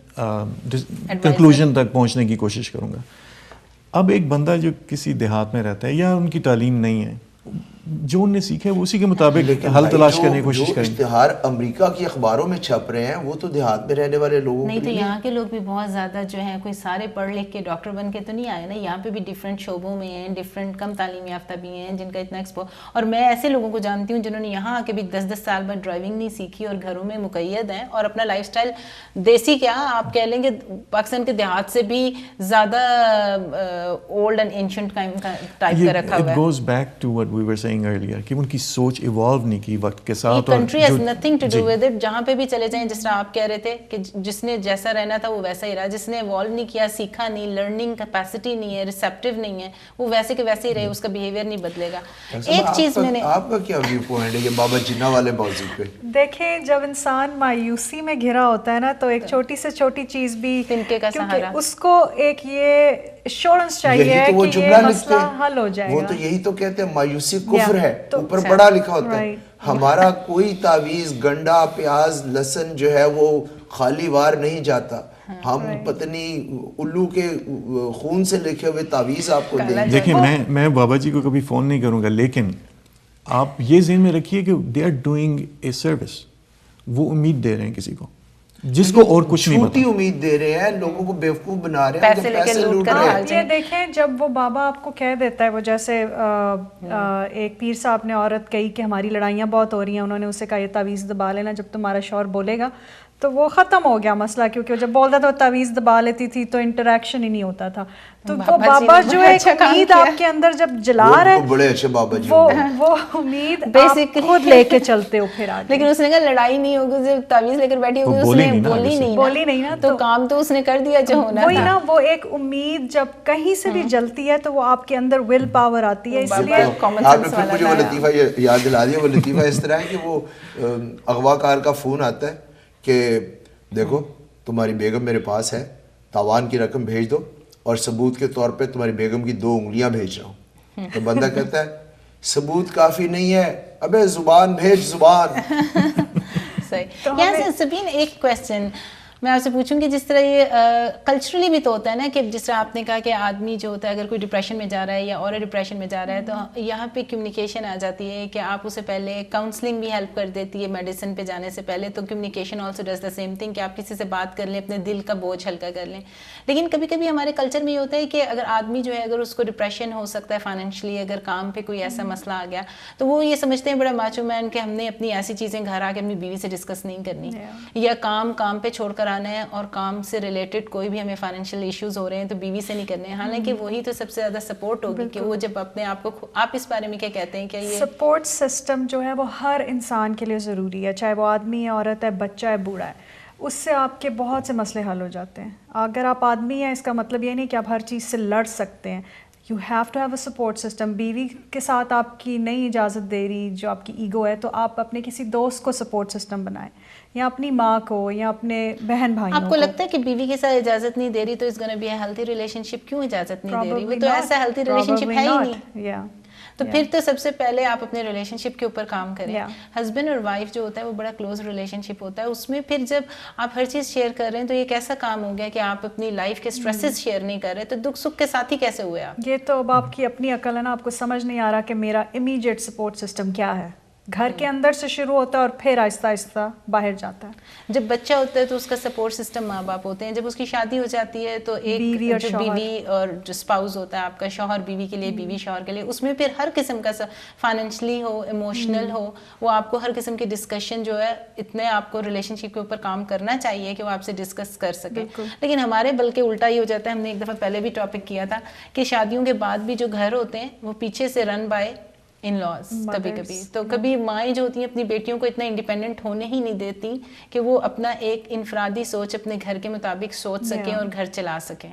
کنکلوژن تک پہنچنے کی کوشش کروں گا. اب ایک بندہ جو کسی دیہات میں رہتا ہے یا ان کی تعلیم نہیں ہے، جو انہیں سیکھا ہے وہ اسی کے مطابق حل تلاش کرنے کی کوشش کریں. اشتہار امریکہ کی اخباروں میں چھپ رہے ہیں وہ تو دیہات میں رہنے والے لوگوں نہیں، تو یہاں کے لوگ بھی بہت زیادہ جو ہیں کوئی سارے پڑھ لکھ کے ڈاکٹر بن کے تو نہیں آئے نا. یہاں پہ بھی ڈفرینٹ شعبوں میں ہیں، ڈفرینٹ کم تعلیم یافتہ بھی ہیں جن کا اتنا اور میں ایسے لوگوں کو جانتی ہوں جنہوں نے یہاں آ کے بھی 10 سال بعد ڈرائیونگ نہیں سیکھی اور گھروں میں مقید ہیں اور اپنا لائف اسٹائل دیسی کیا آپ کہہ لیں گے پاکستان کے دیہات سے بھی زیادہ اولڈ اینڈ اینشنٹ ٹائپ کا رکھا ہوا ہے. It goes back to what we were saying saying earlier کہ ان کی سوچ ایوالو نہیں کی وقت کے ساتھ. اور country has nothing to do with it. جہاں پہ بھی چلے جائیں, جس طرح آپ کہہ رہے تھے کہ جس نے جیسا رہنا تھا وہ ویسا ہی رہا, جس نے ایوالو نہیں کیا, سیکھا نہیں, لرننگ کیپیسٹی نہیں ہے, ریسیپٹیو نہیں ہے, وہ ویسے کے ویسے ہی رہے, اس کا بیہیویئر نہیں بدلے گا. ایک چیز میں نے, آپ کا کیا ویو پوائنٹ ہے یہ بابا جنہ والے موضوع پہ؟ دیکھیں جب انسان مایوسی میں گھرا ہوتا ہے نا تو ایک چھوٹی سے چھوٹی چیز بھی, تنکے کا سہارا, اس کو ایک یہ ایشورنس چاہیے کہ یہ مسئلہ حل ہو جائے گا. وہ تو یہی تو کہتے ہیں مایوسی کفر ہے, اوپر پڑھا لکھا ہوتا ہے. ہمارا کوئی تعویذ گنڈا پیاز لہسن جو ہے وہ خالی وار نہیں جاتا. ہم پتنی الو کے خون سے لکھے ہوئے تعویذ آپ کو دیں. دیکھیں میں بابا جی کو کبھی فون نہیں کروں گا, لیکن آپ یہ ذہن میں رکھیے کہ they are doing a service. وہ امید دے رہے ہیں کسی کو جس کو اور کچھ نہیں پتا, چھوٹی امید دے رہے ہیں, لوگوں کو بیوقوف بنا رہے ہیں, پیسے لوٹ رہے ہیں. یہ دیکھیں جب وہ بابا آپ کو کہہ دیتا ہے, وہ جیسے ایک پیر صاحب نے عورت کہی کہ ہماری لڑائیاں بہت ہو رہی ہیں, انہوں نے اسے کہا یہ تعویذ دبا لینا, جب تمہارا شوہر بولے گا تو وہ ختم ہو گیا مسئلہ, کیونکہ جب بولتا تھا وہ تعویذ دبا لیتی تھی تو انٹریکشن ہی نہیں ہوتا تھا. تو وہ بابا جو ایک امید آپ کے اندر جب جلا رہا ہے, بڑے اچھے بابا جی, وہ امید آپ خود لے کے چلتے ہو پھر آگے. لیکن اس نے کہا لڑائی نہیں ہوگی, جب تعویذ لے کر بیٹھی ہوگی, اس نے بولی نہیں نا, تو کام تو اس نے کر دیا جو ہونا تھا. وہی نا, وہ ایک امید جب کہیں سے بھی جلتی ہے تو وہ آپ کے اندر ول پاور آتی ہے. اس لیے آپ نے پھر مجھے وہ لطیفہ یاد دلا دیا. وہ لطیفہ اس طرح ہے کہ وہ اغوا کار کا فون آتا ہے کہ دیکھو تمہاری بیگم میرے پاس ہے, تاوان کی رقم بھیج دو اور ثبوت کے طور پہ تمہاری بیگم کی 2 انگلیاں بھیج رہا ہوں. تو بندہ کہتا ہے ثبوت کافی نہیں ہے, ابے زبان بھیج زبان. صحیح. یہاں سے سبین ایک کویسچن میں آپ سے پوچھوں کہ جس طرح یہ کلچرلی بھی تو ہوتا ہے نا کہ جس طرح آپ نے کہا کہ آدمی جو ہوتا ہے اگر کوئی ڈپریشن میں جا رہا ہے یا اور ڈپریشن میں جا رہا ہے تو یہاں پہ کمیونیکیشن آ جاتی ہے کہ آپ اسے پہلے کاؤنسلنگ بھی ہیلپ کر دیتی ہے میڈیسن پہ جانے سے پہلے. تو communication also does the same thing کہ آپ کسی سے بات کر لیں, اپنے دل کا بوجھ ہلکا کر لیں. لیکن کبھی کبھی ہمارے کلچر میں یہ ہوتا ہے کہ اگر آدمی جو ہے اگر اس کو ڈپریشن ہو سکتا ہے فائنینشلی, اگر کام پہ کوئی ایسا مسئلہ آ گیا تو وہ یہ سمجھتے ہیں بڑا ماچو مین کہ ہم نے اپنی ایسی چیزیں گھر آ کے اپنی بیوی سے ڈسکس نہیں کرنی, یا کام پہ چھوڑ کر آنا ہے اور کام سے ریلیٹڈ کوئی بھی ہمیں فائنینشیل ایشوز ہو رہے ہیں تو بیوی سے نہیں کرنے ہیں. حالانکہ وہی تو سب سے زیادہ سپورٹ ہوگی کہ وہ جب اپنے آپ کو, آپ اس بارے میں کیا کہتے ہیں؟ کیا یہ سپورٹ سسٹم جو ہے وہ ہر انسان کے لیے ضروری ہے, چاہے وہ آدمی ہے, عورت ہے, بچہ ہے, بوڑھا ہے. اس سے آپ کے بہت سے مسئلے حل ہو جاتے ہیں. اگر آپ آدمی ہیں اس کا مطلب یہ نہیں کہ آپ ہر چیز سے لڑ سکتے ہیں. You have to have a support system. بیوی کے ساتھ آپ کی نہیں اجازت دے رہی جو آپ کی ایگو ہے, تو آپ اپنے کسی دوست کو سپورٹ سسٹم بنائیں, یا اپنی ماں کو, یا اپنے بہن بھائیوں کو. آپ کو لگتا ہے کہ بیوی کے ساتھ اجازت نہیں دے رہی تو اس gonna be a healthy relationship? کیوں اجازت نہیں دے رہی؟ وہ تو ایسا ہیلتھی ریلیشن شپ ہے ہی نہیں. تو پھر تو سب سے پہلے آپ اپنے ریلیشن شپ کے اوپر کام کریں. ہسبینڈ اور وائف جو ہوتا ہے وہ بڑا کلوز ریلیشن شپ ہوتا ہے. اس میں پھر جب آپ ہر چیز شیئر کر رہے ہیں تو یہ کیسا کام ہو گیا کہ آپ اپنی لائف کے اسٹریسز شیئر نہیں کر رہے, تو دکھ سکھ کے ساتھ ہی کیسے ہوئے آپ؟ یہ تو اب آپ کی اپنی عقل ہے نا, آپ کو سمجھ نہیں آ رہا کہ میرا امیڈیٹ سپورٹ سسٹم کیا ہے. گھر کے اندر سے شروع ہوتا ہے اور پھر آہستہ آہستہ باہر جاتا ہے. جب بچہ ہوتا ہے تو اس کا سپورٹ سسٹم ماں باپ ہوتے ہیں. جب اس کی شادی ہو جاتی ہے تو ایک جو بیوی اور جو اسپاؤز ہوتا ہے آپ کا, شوہر بیوی کے لیے, بیوی شوہر کے لیے, اس میں پھر ہر قسم کا فائنینشلی ہو, ایموشنل ہو, وہ آپ کو ہر قسم کی ڈسکشن جو ہے اتنے آپ کو ریلیشن شپ کے اوپر کام کرنا چاہیے کہ وہ آپ سے ڈسکس کر سکے. لیکن ہمارے بلکہ الٹا ہی ہو جاتا ہے. ہم نے ایک دفعہ پہلے بھی ٹاپک کیا تھا کہ شادیوں کے بعد بھی جو گھر ہوتے ہیں وہ پیچھے سے رن بائی ان لاز. کبھی کبھی تو کبھی مائیں جو ہوتی ہیں اپنی بیٹیوں کو اتنا انڈیپینڈنٹ ہونے ہی نہیں دیتی کہ وہ اپنا ایک انفرادی سوچ اپنے گھر کے مطابق سوچ سکیں اور گھر چلا سکیں.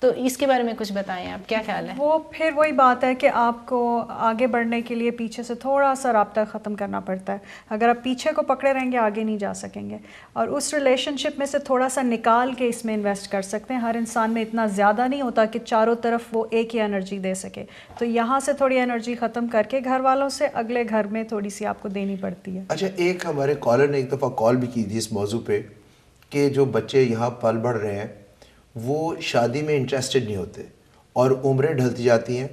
تو اس کے بارے میں کچھ بتائیں آپ, کیا خیال ہے؟ وہ پھر وہی بات ہے کہ آپ کو آگے بڑھنے کے لیے پیچھے سے تھوڑا سا رابطہ ختم کرنا پڑتا ہے. اگر آپ پیچھے کو پکڑے رہیں گے آگے نہیں جا سکیں گے, اور اس ریلیشن شپ میں سے تھوڑا سا نکال کے اس میں انویسٹ کر سکتے ہیں. ہر انسان میں اتنا زیادہ نہیں ہوتا کہ چاروں طرف وہ ایک ہی انرجی دے سکے, تو یہاں سے تھوڑی انرجی ختم کر کے گھر والوں سے اگلے گھر میں تھوڑی سی آپ کو دینی پڑتی ہے. اچھا, ایک ہمارے کالر نے ایک دفعہ کال بھی کی تھی اس موضوع پہ کہ جو بچے یہاں پل بڑھ رہے ہیں وہ شادی میں انٹرسٹڈ نہیں ہوتے اور عمریں ڈھلتی جاتی ہیں.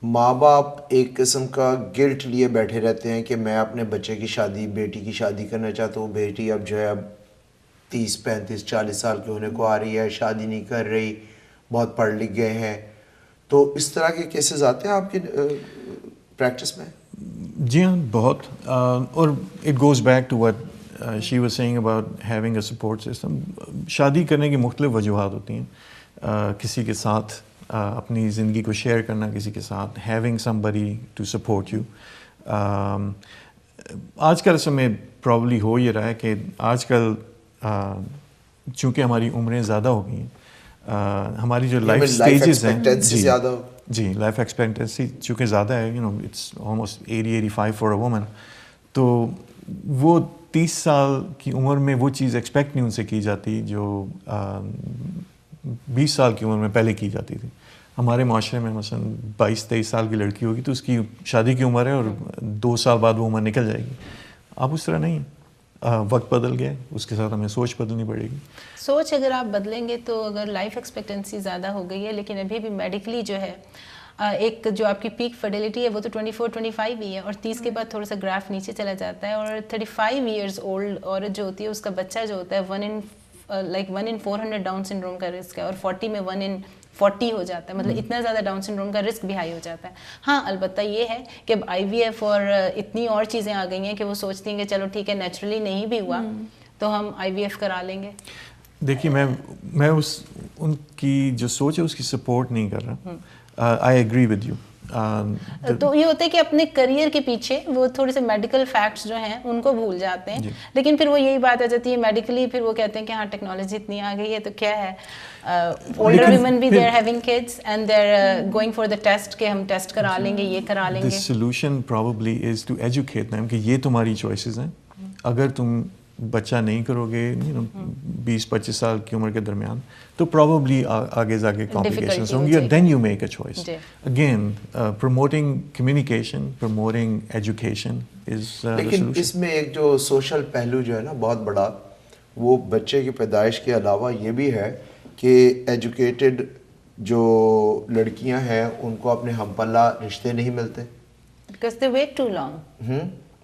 ماں باپ ایک قسم کا گلٹ لیے بیٹھے رہتے ہیں کہ میں اپنے بچے کی شادی, بیٹی کی شادی کرنا چاہتا ہوں. بیٹی اب جو ہے اب 30 35 40 سال کے ہونے کو آ رہی ہے, شادی نہیں کر رہی, بہت پڑھ لکھ گئے ہیں. تو اس طرح کے کیسز آتے ہیں آپ کی پریکٹس میں؟ جی ہاں, بہت. اور it goes back to what she was saying about having a support system. شادی کرنے کی مختلف وجوہات ہوتی ہیں. کسی کے ساتھ اپنی زندگی کو شیئر کرنا کسی کے ساتھ, having some buddy to support you. آج کل اصل میں پرابلی ہو یہ رہا ہے کہ آج کل چونکہ ہماری عمریں زیادہ ہو گئی ہیں, ہماری جو لائف اسٹیجز ہیں, جی لائف ایکسپیکٹنسی چونکہ زیادہ ہے, you know it's almost 80-85 for a woman, تو وہ 30 سال کی عمر میں وہ چیز ایکسپیکٹ نہیں ان سے کی جاتی جو 20 سال کی عمر میں پہلے کی جاتی تھی. ہمارے معاشرے میں مثلا 22-23 سال کی لڑکی ہوگی تو اس کی شادی کی عمر ہے اور 2 سال بعد وہ عمر نکل جائے گی. اب اس طرح نہیں ہے, وقت بدل گیا ہے, اس کے ساتھ ہمیں سوچ بدلنی پڑے گی. سوچ اگر آپ بدلیں گے تو اگر لائف ایکسپیکٹنسی زیادہ ہو گئی ہے, لیکن ابھی بھی میڈیکلی جو ہے ایک جو آپ کی پیک فرٹیلیٹی ہے وہ تو 24-25 ہی ہے, اور 30 کے بعد تھوڑا سا گراف نیچے چلا جاتا ہے, اور 35 ایئرز اولڈ عورت جو ہوتی ہے اس کا بچہ جو ہوتا ہے 1 in 400 ڈاؤن سنڈروم کا رسک ہے, اور 40 میں 1 in 40 ہو جاتا ہے, مطلب اتنا زیادہ ڈاؤن سنڈروم کا رسک بھی ہائی ہو جاتا ہے. ہاں البتہ یہ ہے کہ اب IVF اور اتنی اور چیزیں آ گئی ہیں کہ وہ سوچتی ہیں کہ چلو ٹھیک ہے نیچرلی نہیں بھی ہوا تو ہم IVF کرا لیں گے. دیکھیے میں ان کی جو سوچ ہے اس کی سپورٹ نہیں کر رہا. I agree with you. تو یہ ہوتا ہے کہ اپنے کریئر کے پیچھے وہ تھوڑے سے میڈیکل فیکٹس جو ہیں ان کو بھول جاتے ہیں, لیکن پھر وہ یہی بات آ جاتی ہے میڈیکلی, پھر وہ کہتے ہیں کہ ہاں ٹیکنالوجی اتنی آ گئی ہے تو کیا ہے, older women بھی they are having kids and they're going for the test کہ ہم ٹیسٹ کرا لیں گے, یہ کرا لیں گے. The solution probably is to educate them کہ یہ تمہاری چوائسیز ہیں, اگر تم بچہ نہیں کرو گے 20-25 سال کی عمر کے درمیان تو پرابیبلی آگے جا کے کمپلیکیشنز ہوں گی, then you make a choice. Again promoting communication, promoting education is. لیکن اس میں ایک جو سوشل پہلو جو ہے نا بہت بڑا, وہ بچے کی پیدائش کے علاوہ یہ بھی ہے کہ ایجوکیٹڈ جو لڑکیاں ہیں ان کو اپنے ہم پلہ رشتے نہیں ملتے, because they wait too long.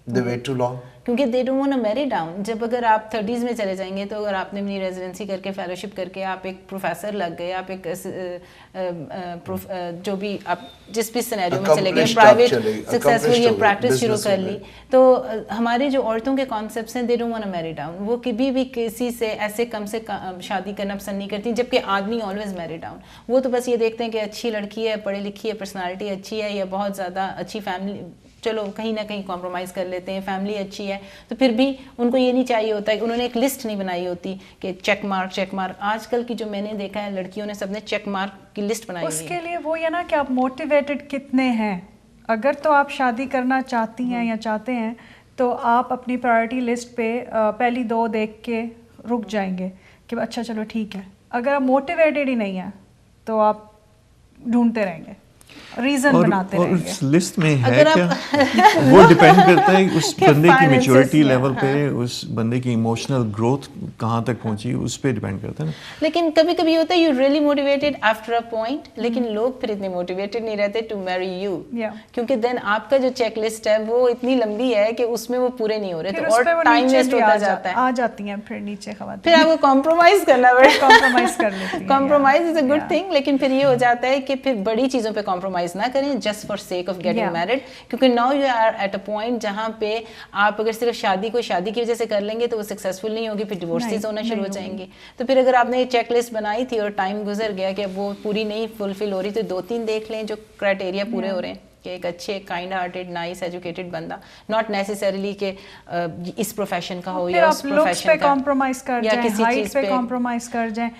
they wait too long. کیونکہ they don't want to marry down. جب اگر آپ 30s میں چلے جائیں گے تو اگر آپ نے اپنی ریزیڈنسی کر کے فیلوشپ کر کے آپ ایک پروفیسر لگ گئے, آپ ایک جو بھی آپ جس بھی سینیریو میں چلے گئے, پرائیویٹ سکسیسفل یہ پریکٹس شروع کر لی, تو ہمارے جو عورتوں کے کانسیپٹس ہیں they don't want to marry down. وہ کبھی بھی کسی سے ایسے کم سے شادی کرنا پسند نہیں کرتی, جبکہ آدمی آلویز میری ڈاؤن. وہ تو بس یہ دیکھتے ہیں کہ اچھی لڑکی ہے, پڑھی لکھی ہے, پرسنالٹی اچھی ہے, یا بہت زیادہ اچھی فیملی, چلو کہیں نہ کہیں کمپرومائز کر لیتے ہیں, فیملی اچھی ہے, تو پھر بھی ان کو یہ نہیں چاہیے ہوتا ہے, انہوں نے ایک لسٹ نہیں بنائی ہوتی کہ چیک مارک. آج کل کی جو میں نے دیکھا ہے لڑکیوں نے سب نے چیک مارک کی لسٹ بنائی ہوئی ہے. اس کے لیے وہ یہ نا کہ آپ موٹیویٹڈ کتنے ہیں. اگر تو آپ شادی کرنا چاہتی ہیں یا چاہتے ہیں تو آپ اپنی پرائرٹی لسٹ پہ پہلی 2 دیکھ کے رک جائیں گے کہ اچھا چلو ٹھیک ہے. اگر آپ موٹیویٹڈ ہی نہیں ہیں تو آپ ڈھونڈتے رہیں گے, ریزن بناتے رہیں گے. اس لسٹ میں ہے کیا وہ ڈیپینڈ کرتا ہے اس بندے کی میچورٹی لیول پہ, اس بندے کی ایموشنل گروتھ کہاں تک پہنچی, اس پہ ڈیپینڈ کرتا ہے نا. لیکن کبھی کبھی ہوتا ہے you really motivated after a point, لیکن لوگ پھر اتنے موٹیویٹڈ نہیں رہتے ٹو میری یو, کیونکہ دین آپ کا جو چیک لسٹ ہے وہ اتنی لمبی ہے کہ اس میں وہ پورے نہیں ہو رہے, تو اور ٹائم ویسٹ ہوتا جاتا ہے. آ جاتی ہیں پھر نیچے خواتین, پھر آپ کو کمپرومائز کرنا پڑتا ہے. کمپرومائز کر لیتی ہیں. Compromise is a good thing, لیکن پھر یہ ہو جاتا ہے کہ پھر بڑی چیزوں پہ کمپرومائز نہ کریں just for sake of getting married, کیونکہ now you are at a point جہاں پہ آپ اگر صرف شادی کو شادی کی وجہ سے کر لیں گے تو وہ سکسیزفل نہیں ہوگی, پھر ڈیورسز ہونا شروع ہو جائیں گے. تو پھر اگر آپ نے چیک لسٹ بنائی تھی اور ٹائم گزر گیا کہ وہ پوری نہیں فلفل ہو رہی, تو 2-3 دیکھ لیں جو کرائٹیریا پورے ہو رہے ہیں, کہ ایک اچھے کائنڈ ہارٹیڈ نائس ایجوکیٹڈ بندہ, ناٹ نیسیسریلی کہ اس پروفیشن کا ہو یا اس پروفیشن کا, کمپرومائز کر جائیں, ہائٹ پہ کمپرومائز کر جائیں,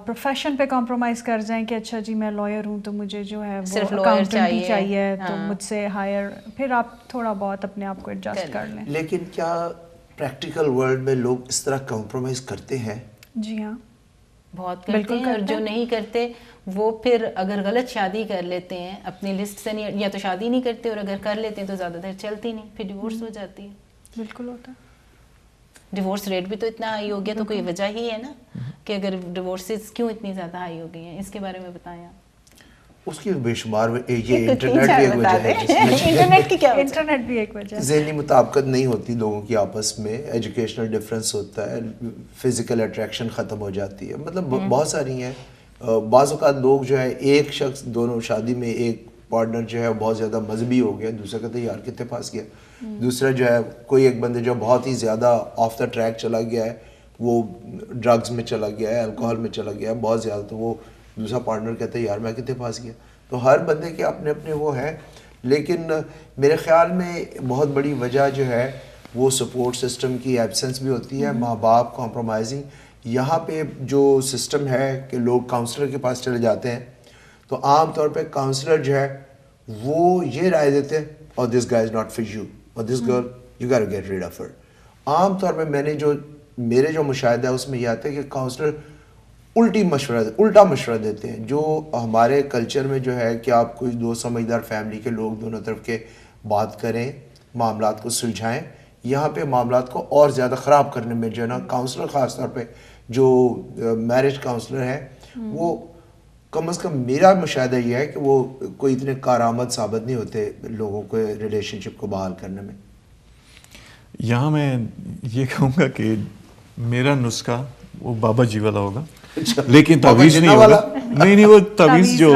پروفیشن پہ کمپرومائز کر جائیں کہ اچھا جی میں لائر ہوں تو مجھے جو ہے صرف وہ لائر اکاؤنٹنٹ چاہیے تو مجھ سے ہائر, پھر آپ تھوڑا بہت اپنے آپ کو ایڈجسٹ کر لیں. لیکن کیا پریکٹیکل ورلڈ میں لوگ اس طرح کمپرومائز کرتے ہیں؟ جی ہاں بہت کرتے ہیں, اور جو نہیں کرتے وہ پھر اگر غلط شادی کر لیتے ہیں اپنی لسٹ سے, نہیں یا تو شادی نہیں کرتے, اور اگر کر لیتے ہیں تو زیادہ تر چلتی نہیں, پھر ڈیورس ہو جاتی ہے. بالکل ہوتا ہے. ڈیورس ریٹ بھی تو اتنا ہائی ہو گیا, تو کوئی وجہ ہی ہے نا کہ اگر ڈیورسز کیوں اتنی زیادہ ہائی ہو گئی ہیں, اس کے بارے میں بتائیں آپ. اس کی بے شمار یہ انٹرنیٹ بھی ایک وجہ ہے, انٹرنیٹ کی کیا وجہ؟ انٹرنیٹ بھی ایک وجہ ہے. ذہنی مطابقت نہیں ہوتی لوگوں کی آپس میں, ایجوکیشنل ڈفرینس ہوتا ہے, فزیکل اٹریکشن ختم ہو جاتی ہے, مطلب بہت ساری ہیں. بعض اوقات لوگ جو ہے ایک شخص دونوں شادی میں ایک پارٹنر جو ہے بہت زیادہ مذہبی ہو گیا, دوسرا کہتا ہے یار کتنے پاس گیا, دوسرا جو ہے کوئی ایک بندے جو بہت ہی زیادہ آف دا ٹریک چلا گیا ہے, وہ ڈرگز میں چلا گیا ہے, الکوہل میں چلا گیا ہے بہت زیادہ, تو وہ دوسرا پارٹنر کہتا ہے یار میں کتنے پاس گیا. تو ہر بندے کے اپنے اپنے وہ ہیں, لیکن میرے خیال میں بہت بڑی وجہ جو ہے وہ سپورٹ سسٹم کی ایبسنس بھی ہوتی ہے, ماں باپ کمپرومائزنگ. یہاں پہ جو سسٹم ہے کہ لوگ کاؤنسلر کے پاس چلے جاتے ہیں, تو عام طور پہ کاؤنسلر جو ہے وہ یہ رائے دیتے ہیں اور this guy is not for you, اور this girl you get get rid of her. عام طور پہ میرے جو مشاہدہ ہے اس میں یہ آتا ہے کہ کاؤنسلر الٹا مشورہ دیتے ہیں. جو ہمارے کلچر میں جو ہے کہ آپ کوئی دو سمجھدار فیملی کے لوگ دونوں طرف کے بات کریں, معاملات کو سلجھائیں, یہاں پہ معاملات کو اور زیادہ خراب کرنے میں جو ہے نا کاؤنسلر, خاص طور پہ جو میرج کاؤنسلر ہے, وہ کم از کم میرا مشاہدہ یہ ہے کہ وہ کوئی اتنے کارآمد ثابت نہیں ہوتے لوگوں کو ریلیشن شپ کو بحال کرنے میں. یہاں میں یہ کہوں گا کہ میرا نسخہ وہ بابا جی والا ہوگا, لیکن تعویذ نہیں ہوگا. نہیں وہ تعویذ جو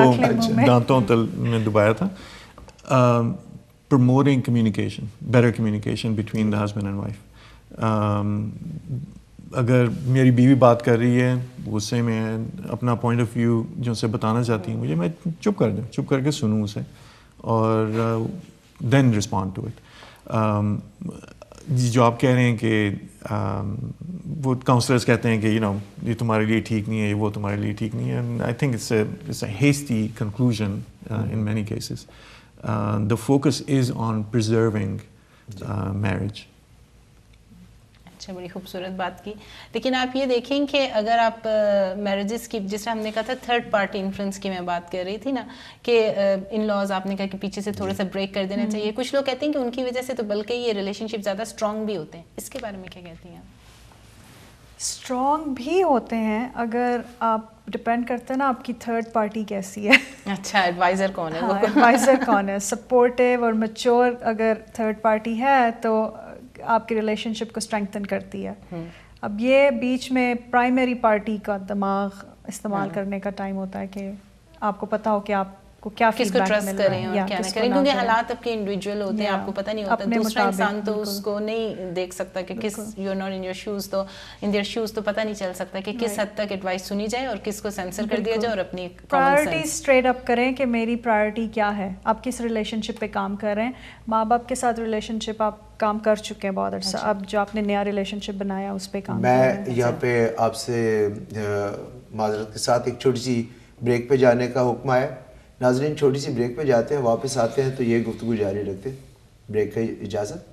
دانتوں تل میں دبایا تھا. promoting communication, better communication between the husband and wife. اگر میری بیوی بات کر رہی ہے, غصے میں ہے, اپنا پوائنٹ آف ویو جو اسے بتانا چاہتی ہیں مجھے, میں چپ کر دوں, چپ کر کے سنوں اسے اور دین رسپونڈ ٹو اٹ. جو آپ کہہ رہے ہیں کہ وہ کاؤنسلرس کہتے ہیں کہ یہ تمہارے لیے ٹھیک نہیں ہے, وہ تمہارے لیے ٹھیک نہیں ہے. I think it's a hasty conclusion in many cases. The focus is on preserving marriage. اچھا, بڑی خوبصورت بات کی. لیکن آپ یہ دیکھیں کہ اگر آپ میرجز کی, جس طرح ہم نے کہا تھا تھرڈ پارٹی انفلوئنس کی میں بات کر رہی تھی نا, کہ ان لاز آپ نے کہا کہ پیچھے سے تھوڑا سا بریک کر دینا چاہیے. کچھ لوگ کہتے ہیں کہ ان کی وجہ سے تو بلکہ یہ ریلیشن شپ زیادہ اسٹرانگ بھی ہوتے ہیں. اس کے بارے میں کیا کہتی ہیں آپ؟ اسٹرانگ بھی ہوتے ہیں, اگر آپ ڈپینڈ کرتے ہیں نا آپ کی تھرڈ پارٹی کیسی ہے. اچھا, ایڈوائزر کون ہے؟ ایڈوائزر کون ہے, سپورٹیو اور میچور اگر تھرڈ پارٹی ہے تو آپ کی ریلیشن شپ کو اسٹرینگتھن کرتی ہے. اب یہ بیچ میں پرائمری پارٹی کا دماغ استعمال کرنے کا ٹائم ہوتا ہے کہ آپ کو پتہ ہو کہ آپ کو کیا کس کو ٹرسٹ کریں اور کیا نہ کریں, کیونکہ حالات آپ کے انڈیویجول ہوتے ہیں, آپ کو پتہ نہیں ہوتا. دوسرا انسان تو اس کو نہیں دیکھ سکتا کہ کس, you are not in your shoes, تو ان دیئر شوز تو پتہ نہیں چل سکتا کہ کس حد تک ایڈوائس سنی جائے اور کس کو سینسر کر دیا جائے. اور اپنی پرائرٹی اسٹریٹ اپ کریں کہ میری پرائرٹی کیا ہے, آپ کس ریلیشن شپ پہ کام کر رہے ہیں. ماں باپ کے ساتھ ریلیشن شپ آپ کام کر چکے ہیں بہت عرصہ, اب جو آپ نے نیا ریلیشن شپ بنایا اس پہ کام. میں یہاں پہ آپ سے معذرت کے ساتھ ایک چھوٹی سی بریک پہ جانے کا حکم ہے. ناظرین چھوٹی سی بریک پہ جاتے ہیں, واپس آتے ہیں تو یہ گفتگو جاری رکھتے ہیں. بریک کی اجازت.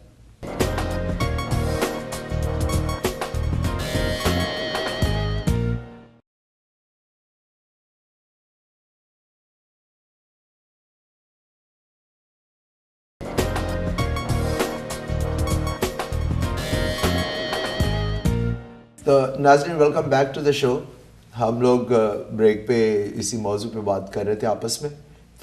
تو ناظرین ویلکم بیک ٹو دا شو. ہم لوگ بریک پہ اسی موضوع پہ بات کر رہے تھے آپس میں.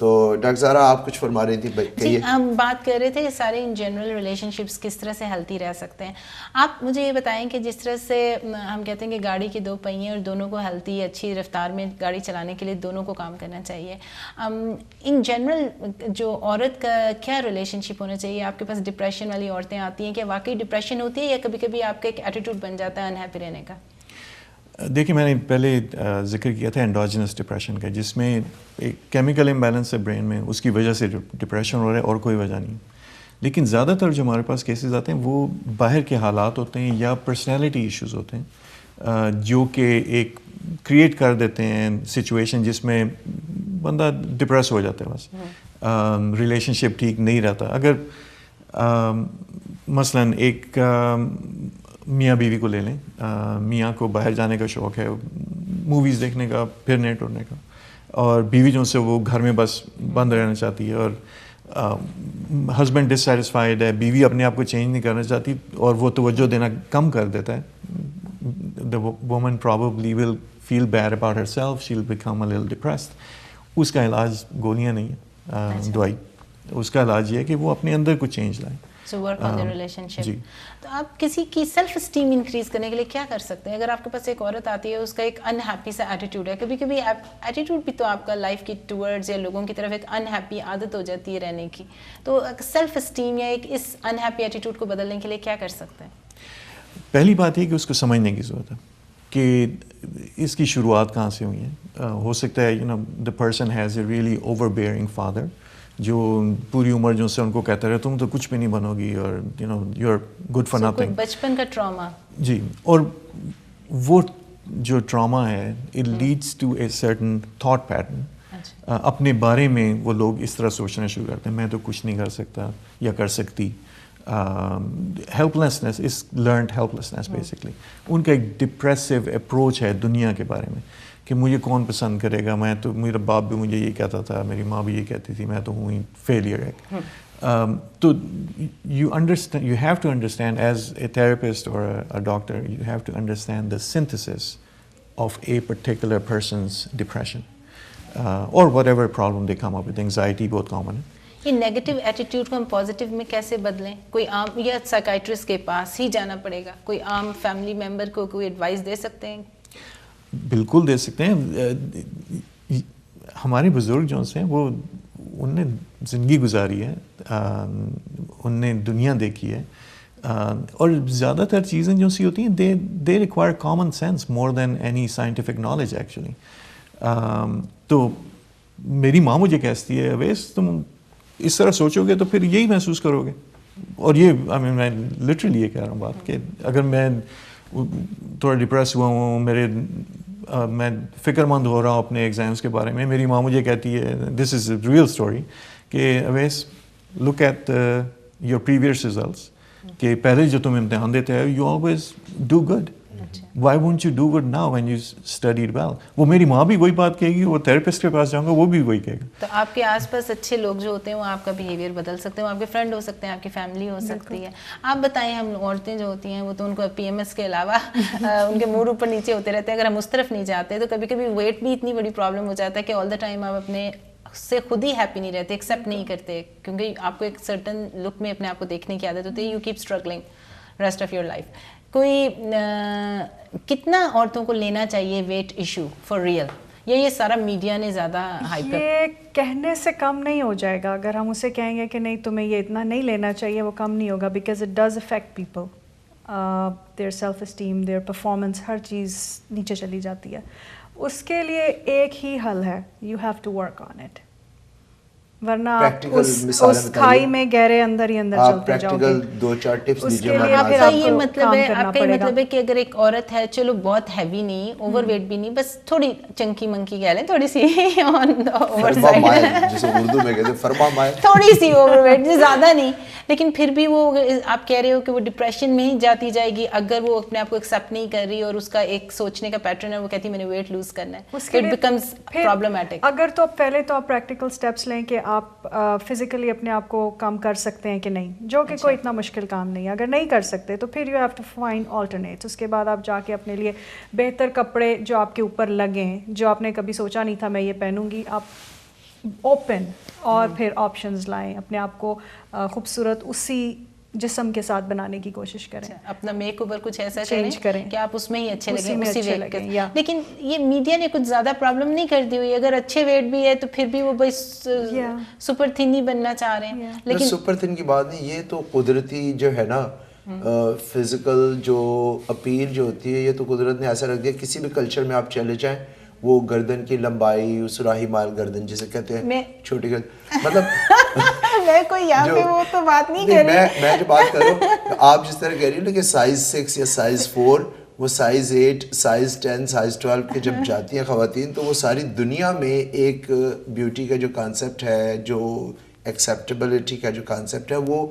تو ڈاکٹر زہرا آپ کچھ فرما رہی تھی. جی, ہم بات کر رہے تھے کہ سارے ان جنرل ریلیشن شپس کس طرح سے ہیلتھی رہ سکتے ہیں. آپ مجھے یہ بتائیں کہ جس طرح سے ہم کہتے ہیں کہ گاڑی کے دو پہیے اور دونوں کو ہیلتھی اچھی رفتار میں گاڑی چلانے کے لیے دونوں کو کام کرنا چاہیے. ان جنرل جو عورت کا کیا ریلیشن شپ ہونا چاہیے؟ آپ کے پاس ڈپریشن والی عورتیں آتی ہیں, کیا واقعی ڈپریشن ہوتی ہے یا کبھی کبھی آپ کا ایک ایٹیٹیوڈ بن جاتا ہے انہیپی رہنے کا؟ دیکھیے, میں نے پہلے ذکر کیا تھا انڈوجینس ڈپریشن کا, جس میں ایک کیمیکل امبیلنس ہے برین میں, اس کی وجہ سے ڈپریشن ہو رہا ہے اور کوئی وجہ نہیں. لیکن زیادہ تر جو ہمارے پاس کیسز آتے ہیں وہ باہر کے حالات ہوتے ہیں یا پرسنالٹی ایشوز ہوتے ہیں جو کہ ایک کریٹ کر دیتے ہیں سچویشن جس میں بندہ ڈپریس ہو جاتا ہے. بس ریلیشن شپ ٹھیک نہیں رہتا. اگر مثلاً ایک میاں بیوی کو لے لیں, میاں کو باہر جانے کا شوق ہے, موویز دیکھنے کا, پھرنے ٹورنے کا, اور بیوی جو سے وہ گھر میں بس بند رہنا چاہتی ہے, اور ہسبینڈ ڈسسیٹسفائیڈ ہے, بیوی اپنے آپ کو چینج نہیں کرنا چاہتی اور وہ توجہ دینا کم کر دیتا ہے. the woman probably will feel bad about herself, she'll become a little depressed. اس کا علاج گولیاں نہیں ہیں, دوائی. اس کا علاج یہ ہے کہ وہ اپنے اندر کچھ چینج لائیں. So work on the relationship. تو آپ کسی کی سیلف اسٹیم انکریز کرنے کے لیے کیا کر سکتے ہیں؟ اگر آپ کے پاس ایک عورت آتی ہے, اس کا ایک انہیپی سا ایٹیٹیوڈ ہے, کبھی کبھی ایٹیٹیوڈ بھی تو آپ کا لائف کی ٹورڈز یا لوگوں کی طرف ایک انہیپی عادت ہو جاتی ہے رہنے کی, تو سیلف اسٹیم یا ایک اس انہیپی ایٹیٹیوڈ کو بدلنے کے لیے کیا کر سکتے ہیں؟ پہلی بات یہ کہ اس کو سمجھنے کی ضرورت ہے. کہ اس کی شروعات کہاں سے ہوئی ہیں. ہو سکتا ہے the person has a really overbearing father جو پوری عمر جو سے ان کو کہتا رہے تم تو کچھ بھی نہیں بنو گی اور you're good for nothing. بچپن کا ٹراما. جی, اور وہ جو ٹراما ہے it leads to a certain thought pattern. اپنے بارے میں وہ لوگ اس طرح سوچنا شروع کرتے ہیں میں تو کچھ نہیں کر سکتا یا کر سکتی. ہیلپلیسنس از لرنڈ ہیلپلیسنس بیسکلی. ان کا ایک ڈپریسو اپروچ ہے دنیا کے بارے میں کہ مجھے کون پسند کرے گا, میں تو میرا باپ بھی مجھے یہ کہتا تھا, میری ماں بھی یہ کہتی تھی, میں تو ہوں ہی فیلئر ہے. تو you have to understand as a therapist اور a doctor, you have to understand the synthesis of a particular person's depression اور whatever problem they come up with. Anxiety بہت کامن ہے. یہ نیگیٹو ایٹیٹیوڈ کو ہم positive میں کیسے بدلیں؟ کوئی عام یا سائیکائٹرسٹ کے پاس ہی جانا پڑے گا؟ کوئی عام فیملی ممبر کو کوئی ایڈوائس دے سکتے ہیں؟ بالکل دے سکتے ہیں. ہمارے بزرگ جو ہیں وہ ان نے زندگی گزاری ہے, ان نے دنیا دیکھی ہے, اور زیادہ تر چیزیں جو سی ہوتی ہیں they require common sense more than any scientific knowledge actually. تو میری ماں مجھے کہتی ہے اویس تم اس طرح سوچو گے تو پھر یہی محسوس کرو گے. اور یہ میں لٹرلی یہ کہہ رہا ہوں بات کہ اگر میں تھوڑا ڈپریس ہوا ہوں, میں فکر مند ہو رہا ہوں اپنے ایگزامس کے بارے میں, میری ماں مجھے کہتی ہے دس از اے ریئل اسٹوری کہ Owais look at your previous results, کہ پہلے جو تم امتحان دیتے ہو you always do good, why won't you do good now when you studied well. وہ میری ماں بھی وہی بات کہے گی, وہ تھراپسٹ کے پاس جاؤں گا وہ بھی وہی کہے گا. تو آپ کے آس پاس اچھے لوگ جو ہوتے ہیں وہ آپ کا بیہیویئر بدل سکتے ہیں, وہ آپ کے فرینڈ ہو سکتے ہیں, آپ کی فیملی ہو سکتی ہے. آپ بتائیں, ہم عورتیں جو ہوتی ہیں وہ تو ان کو پی ایم ایس کے علاوہ ان کے موڈ اوپر نیچے ہوتے رہتے ہیں. اگر ہم اس طرف نہیں جاتے تو کبھی کبھی ویٹ بھی اتنی بڑی پرابلم ہو جاتا ہے کہ آل دا ٹائم آپ اپنے سے خود ہی ہیپی نہیں رہتے, ایکسیپٹ نہیں کرتے, کیونکہ آپ کو ایک سرٹن لک میں اپنے آپ کو دیکھنے کی عادت ہوتی ہے. You keep struggling rest of your life. کوئی کتنا عورتوں کو لینا چاہیے ویٹ ایشو فار ریئل, یہ سارا میڈیا نے زیادہ ہائپ کر؟ یہ کہنے سے کم نہیں ہو جائے گا. اگر ہم اسے کہیں گے کہ نہیں تمہیں یہ اتنا نہیں لینا چاہیے, وہ کم نہیں ہوگا, because it does affect people, their self esteem, their performance, ہر چیز نیچے چلی جاتی ہے. اس کے لیے ایک ہی حل ہے, you have to work on it, ورنہ اس کھائی میں گہرے اندر ہی اندر چلتے جاؤ گے. دو چار ٹپس دیجیے. آپ کا یہ مطلب ہے, آپ کا یہ مطلب ہے کہ اگر ایک عورت ہے, چلو بہت ہیوی نہیں, اوور ویٹ بھی نہیں, بس تھوڑی چنکی منکی کہہ لیں, تھوڑی سی آن اوور سائڈ, جسے اردو میں کہتے ہیں فرما مائل, تھوڑی سی اوور ویٹ, زیادہ نہیں, لیکن پھر بھی وہ آپ کہہ رہے ہو کہ وہ ڈپریشن میں ہی جاتی جائے گی اگر وہ اپنے آپ کو ایکسیپٹ نہیں کر رہی, اور اس کا ایک سوچنے کا پیٹرن ہے, وہ کہتی ہے میں نے ویٹ لوز کرنا ہے, اٹ بیکمز پرابلمٹک. اگر تو پہلے تو آپ پریکٹیکل اسٹیپس لیں کہ آپ فزیکلی اپنے آپ کو کم کر سکتے ہیں کہ نہیں, جو کہ کوئی اتنا مشکل کام نہیں ہے. اگر نہیں کر سکتے تو پھر you have to find alternates. اس کے بعد آپ جا کے اپنے لیے بہتر کپڑے جو آپ کے اوپر لگیں, جو آپ نے کبھی سوچا نہیں تھا میں یہ پہنوں گی, آپ اوپن اور پھر آپشنز لائیں, اپنے آپ کو خوبصورت اسی جسم کے ساتھ بنانے کی کوشش کریں. اپنا میک اوور کچھ ایسا چینج کریں کہ آپ اس میں ہی اچھے لگیں, اسی ویٹ کے. لیکن یہ میڈیا نے کچھ زیادہ پرابلم نہیں کر دی ہوئی, اگر اچھے ویٹ بھی ہے تو پھر بھی وہ بس سپر تھن ہی بننا چاہ رہے ہیں. لیکن سپر تھن کی بات نہیں, یہ تو قدرتی جو ہے نا فزیکل جو اپیل جو ہوتی ہے, یہ تو قدرت نے ایسا رکھ دیا. کسی بھی کلچر میں آپ چلے جائیں, وہ گردن کی لمبائی, سراہی مال گردن جسے کہتے ہیں, چھوٹی گردن, مطلب میں کوئی یہاں پہ وہ تو بات نہیں کر رہی, میں جو بات کر رہا ہوں آپ جس طرح کہہ رہی ہو کہ سائز 6 یا سائز 4, وہ سائز 8, سائز 10, سائز 12 کے جب جاتی ہیں خواتین, تو وہ ساری دنیا میں ایک بیوٹی کا جو کانسیپٹ ہے, جو ایکسیپٹیبلٹی کا جو کانسیپٹ ہے, وہ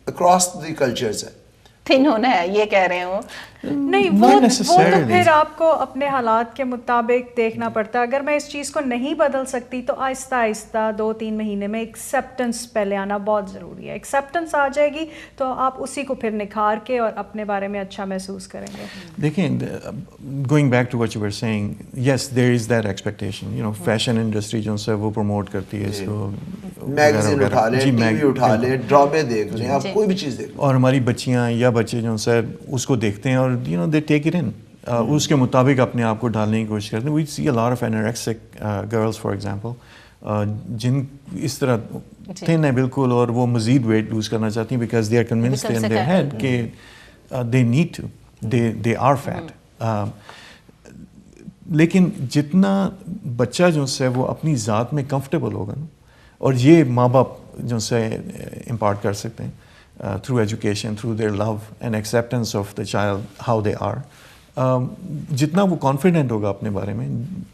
اکراس دی کلچرز ہے. تھن ہونا ہے یہ کہہ رہے ہوں. نہیں, وہ تو پھر آپ کو اپنے حالات کے مطابق دیکھنا پڑتا ہے. اگر میں اس چیز کو نہیں بدل سکتی تو آہستہ آہستہ 2-3 مہینے میں ایکسیپٹنس پہلے آنا بہت ضروری ہے. ایکسیپٹنس آ جائے گی تو آپ اسی کو پھر نکھار کے اور اپنے بارے میں اچھا محسوس کریں گے. دیکھیں, going back to what you were saying, yes there is that expectation, you know fashion industry جو ہے وہ پروموٹ کرتی ہے اس کو, میگزین اٹھا لیں, ٹی وی اٹھا لیں, ڈرامے دیکھ لیں, آپ کوئی بھی چیز دیکھ لیں, اور ہماری بچیاں یا بچے جو ہے اس کو دیکھتے ہیں اور you know they take it in, اس کے مطابق اپنے آپ کو ڈالنے کی کوشش کرتے ہیں. We see a lot of anorexic girls for example, جن اس طرح تھن ہے بالکل, اور وہ مزید ویٹ لوز کرنا چاہتی ہیں because they are convinced in their head کہ they need to, they are fat. لیکن جتنا بچہ جو سے وہ اپنی ذات میں کمفرٹیبل ہوگا نا, اور یہ ماں باپ جو سے امپارٹ کر سکتے ہیں through education, through their love and acceptance of the child how they are, جتنا وہ کانفیڈنٹ ہوگا اپنے بارے میں,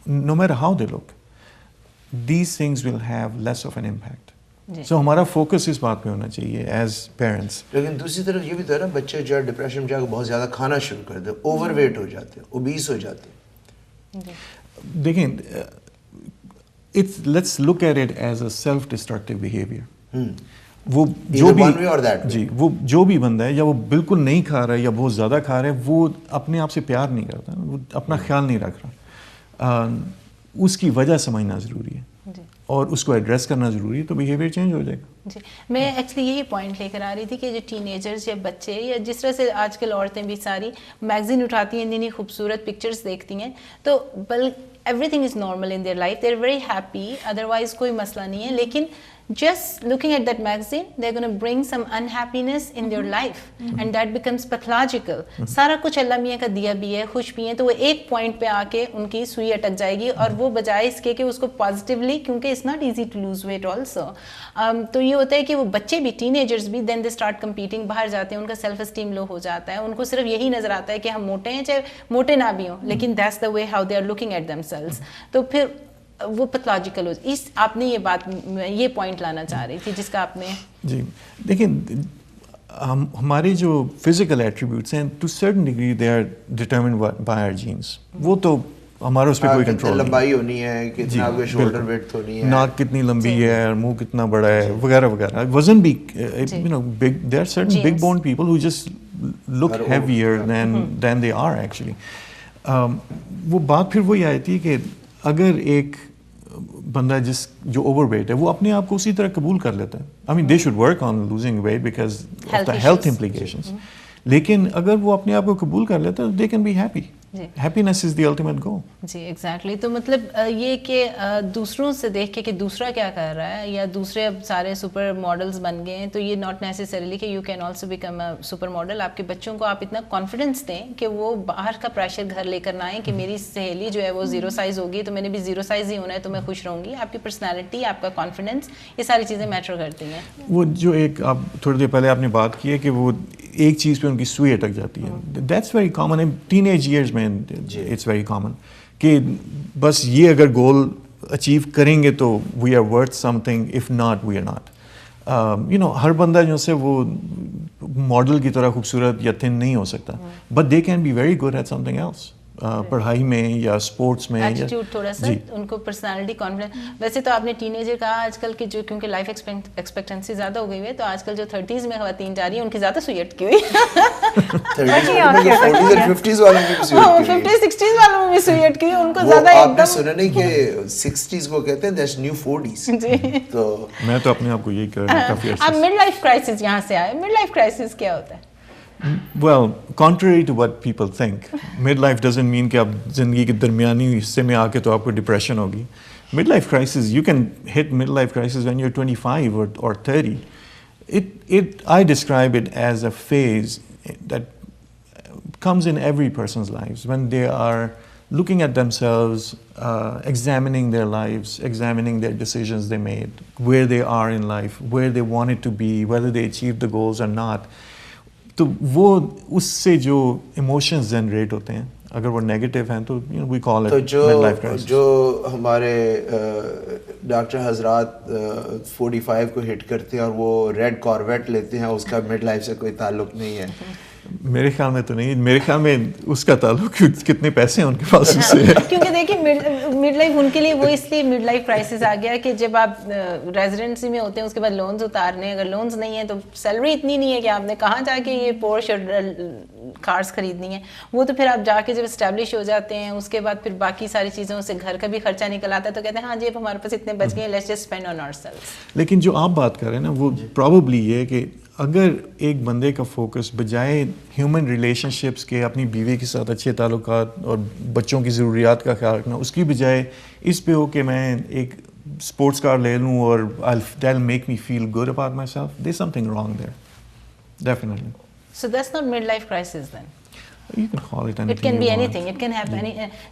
no matter how they look, these things will have less of an impact. So ہمارا فوکس اس بات پہ ہونا چاہیے ایز پیرنٹس. لیکن دوسری طرف یہ بھی تو ہے نا, بچے جو ہے ڈپریشن میں جا کے بہت زیادہ کھانا شروع کر دیں, اوور ویٹ ہو جاتے ہیں, اوبیس ہو جاتے ہیں. دیکھیں, let's look at it as a self destructive behaviour. وہ جو بھی جی وہ جو بھی بندہ ہے, یا وہ بالکل نہیں کھا رہا ہے یا بہت زیادہ کھا رہا ہے, وہ اپنے آپ سے پیار نہیں کرتا, وہ اپنا خیال نہیں رکھ رہا. اس کی وجہ سمجھنا ضروری ہے اور اس کو ایڈریس کرنا ضروری ہے, تو بیہیویئر چینج ہو جائے گا. جی, میں ایکچولی یہی پوائنٹ لے کر آ رہی تھی کہ جو ٹین ایجرز یا بچے, یا جس طرح سے آج کل عورتیں بھی ساری میگزین اٹھاتی ہیں, اتنی خوبصورت پکچرز دیکھتی ہیں, تو everything is normal in their life, they are very happy, otherwise کوئی مسئلہ نہیں ہے, لیکن just looking at that magazine they're going to bring some unhappiness in their life and that becomes pathological. سارا کچھ اللہ میاں کا دیا بھی ہے, خوش بھی ہیں, تو وہ ایک پوائنٹ پہ آ کے ان کی سوئی اٹک جائے گی, اور وہ بجائے اس کے کہ اس کو پازیٹیولی, کیونکہ it's not easy to lose weight also, تو یہ ہوتا ہے کہ وہ بچے بھی, ٹین ایجرز بھی, then they start competing, باہر جاتے ہیں, ان کا سیلف اسٹیم لو ہو جاتا ہے, ان کو صرف یہی نظر آتا ہے کہ ہم موٹے ہیں, چاہے موٹے نہ بھی ہوں, لیکن that's the way how they are looking at themselves. تو پھر وہ پیتھولوجیکل ہو. اس آپ نے یہ بات, یہ پوائنٹ لانا چاہ رہی تھی جس کا آپ نے. جی دیکھیں, ہمارے جو فزیکل ایٹریبیوٹس ہیں to certain degree they are determined by our genes. وہ تو ہمارا اس پہ کوئی کنٹرول نہیں. لمبائی ہونی ہے, کتنا آپ کے شولڈر ویڈتھ ہونی ہے, ناک کتنی لمبی ہے, اور منہ کتنا بڑا ہے, وغیرہ وغیرہ. وزن بھی, you know, big, there are certain big bone people who just look heavier than they are actually. وہ بات پھر وہی آتی ہے کہ اگر ایک بندہ جو اوور ویٹ ہے وہ اپنے آپ کو اسی طرح قبول کر لیتا ہے, I mean they should work on losing weight because of the health implications, لیکن اگر وہ اپنے آپ کو قبول کر لیتا ہے they can be happy. Happiness is the ultimate goal. جی ایگزیکٹلی. تو مطلب یہ کہ دوسروں سے دیکھ کے کہ دوسرا کیا کر رہا ہے, یا دوسرے اب سارے سپر ماڈلز بن گئے ہیں, تو یہ ناٹ نیسسریلی کہ you can also become a super model. آپ کے بچوں کو آپ اتنا کانفیڈینس دیں کہ وہ باہر کا پریشر گھر لے کر نہ آئیں کہ میری سہیلی جو ہے وہ 0 سائز ہوگی تو میں نے بھی 0 سائز ہی ہونا ہے تو میں خوش رہوں گی. آپ کی پرسنالٹی, آپ کا کانفیڈینس, یہ ساری چیزیں میٹر کرتی ہیں. وہ جو ایک آپ تھوڑی دیر پہلے آپ نے بات کی ہے کہ وہ ایک چیز پہ ان کی سوئی اٹک جاتی ہے, that's very common in teen age years میں. اٹس ویری کامن کہ بس یہ اگر گول اچیو کریں گے تو we are worth something, if not we are not. You know, ہر بندہ جو سے وہ ماڈل کی طرح خوبصورت یا تھن نہیں ہو سکتا, but they can be very good at something else, پڑھائی میں یا اسپورٹس میں, ایٹیٹیوڈ تھوڑا سا ان کو, پرسنالٹی, کانفیڈنس. ویسے تو آپ نے ٹین ایجر کہا, آج کل کی جو کیونکہ لائف ایکسپیکٹنسی زیادہ ہو گئی ہے, تو آج کل جو 30s میں خواتین جا رہی ہیں ان کی زیادہ سوئی اٹکی ہوئی, 50s والوں کی 50s 60s والوں میں بھی سوئی اٹکی ہوئی, ان کو زیادہ ایک دم سنا نہیں کہ 60s کو کہتے ہیں دیٹس نیو 40s. تو میں تو اپنے آپ کو یہی کہہ رہا ہوں کافی عرصے. اب مڈ لائف کرائسس یہاں سے آئے. مڈ لائف کرائسس کیا ہوتا ہے؟ Well, contrary to what people think, midlife doesn't mean کہ آپ زندگی کے درمیانی حصے میں آ کے تو آپ کو ڈپریشن ہوگی. Midlife crisis, you can hit midlife crisis when you're 25 or 30. I describe it as a phase that comes in every person's lives when they are looking at themselves, examining their lives, examining their decisions they made, where they are in life, where they wanted to be, whether they achieved the goals or not. تو وہ اس سے جو emotions generate ہوتے ہیں اگر وہ negative ہیں تو we call it mid life crisis. جو ہمارے ڈاکٹر حضرات 45 کو ہٹ کرتے ہیں اور وہ ریڈ کارویٹ لیتے ہیں, اس کا مڈ لائف سے کوئی تعلق نہیں ہے. میرے خیال میں تو نہیں, میرے خیال میں اس کا تعلق کتنے پیسے ہیں ان کے پاس اس سے. کیونکہ دیکھیے مڈ لائف ان کے لیے وہ اس لیے مڈ لائف کرائسس آ گیا کہ جب آپ ریزیڈنسی میں ہوتے ہیں اس کے بعد لونز اتارنے ہیں, اگر لونز نہیں ہیں تو سیلری اتنی نہیں ہے کہ آپ نے کہاں جا کے یہ پورش اور کارز خریدنی ہیں. وہ تو پھر آپ جا کے جب اسٹیبلش ہو جاتے ہیں اس کے بعد پھر باقی ساری چیزوں سے گھر کا بھی خرچہ نکل آتا ہے تو کہتے ہیں ہاں جی اب ہمارے پاس اتنے بچ گئے ہیں, let's just spend on ourselves. لیکن جو آپ بات کر رہے ہیں نا وہ پرابیبلی یہ کہ اگر ایک بندے کا فوکس بجائے ہیومن ریلیشن شپس کے, اپنی بیوی کے ساتھ اچھے تعلقات اور بچوں کی ضروریات کا خیال رکھنا, اس کی بجائے اس پہ ہو کہ میں ایک اسپورٹس کار لے لوں اور that will make me feel good about myself, there something wrong there definitely. So that's not midlife crisis then. You can call it anything. It can you be want. anything. It can have any.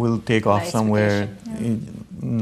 we'll take off Nice somewhere,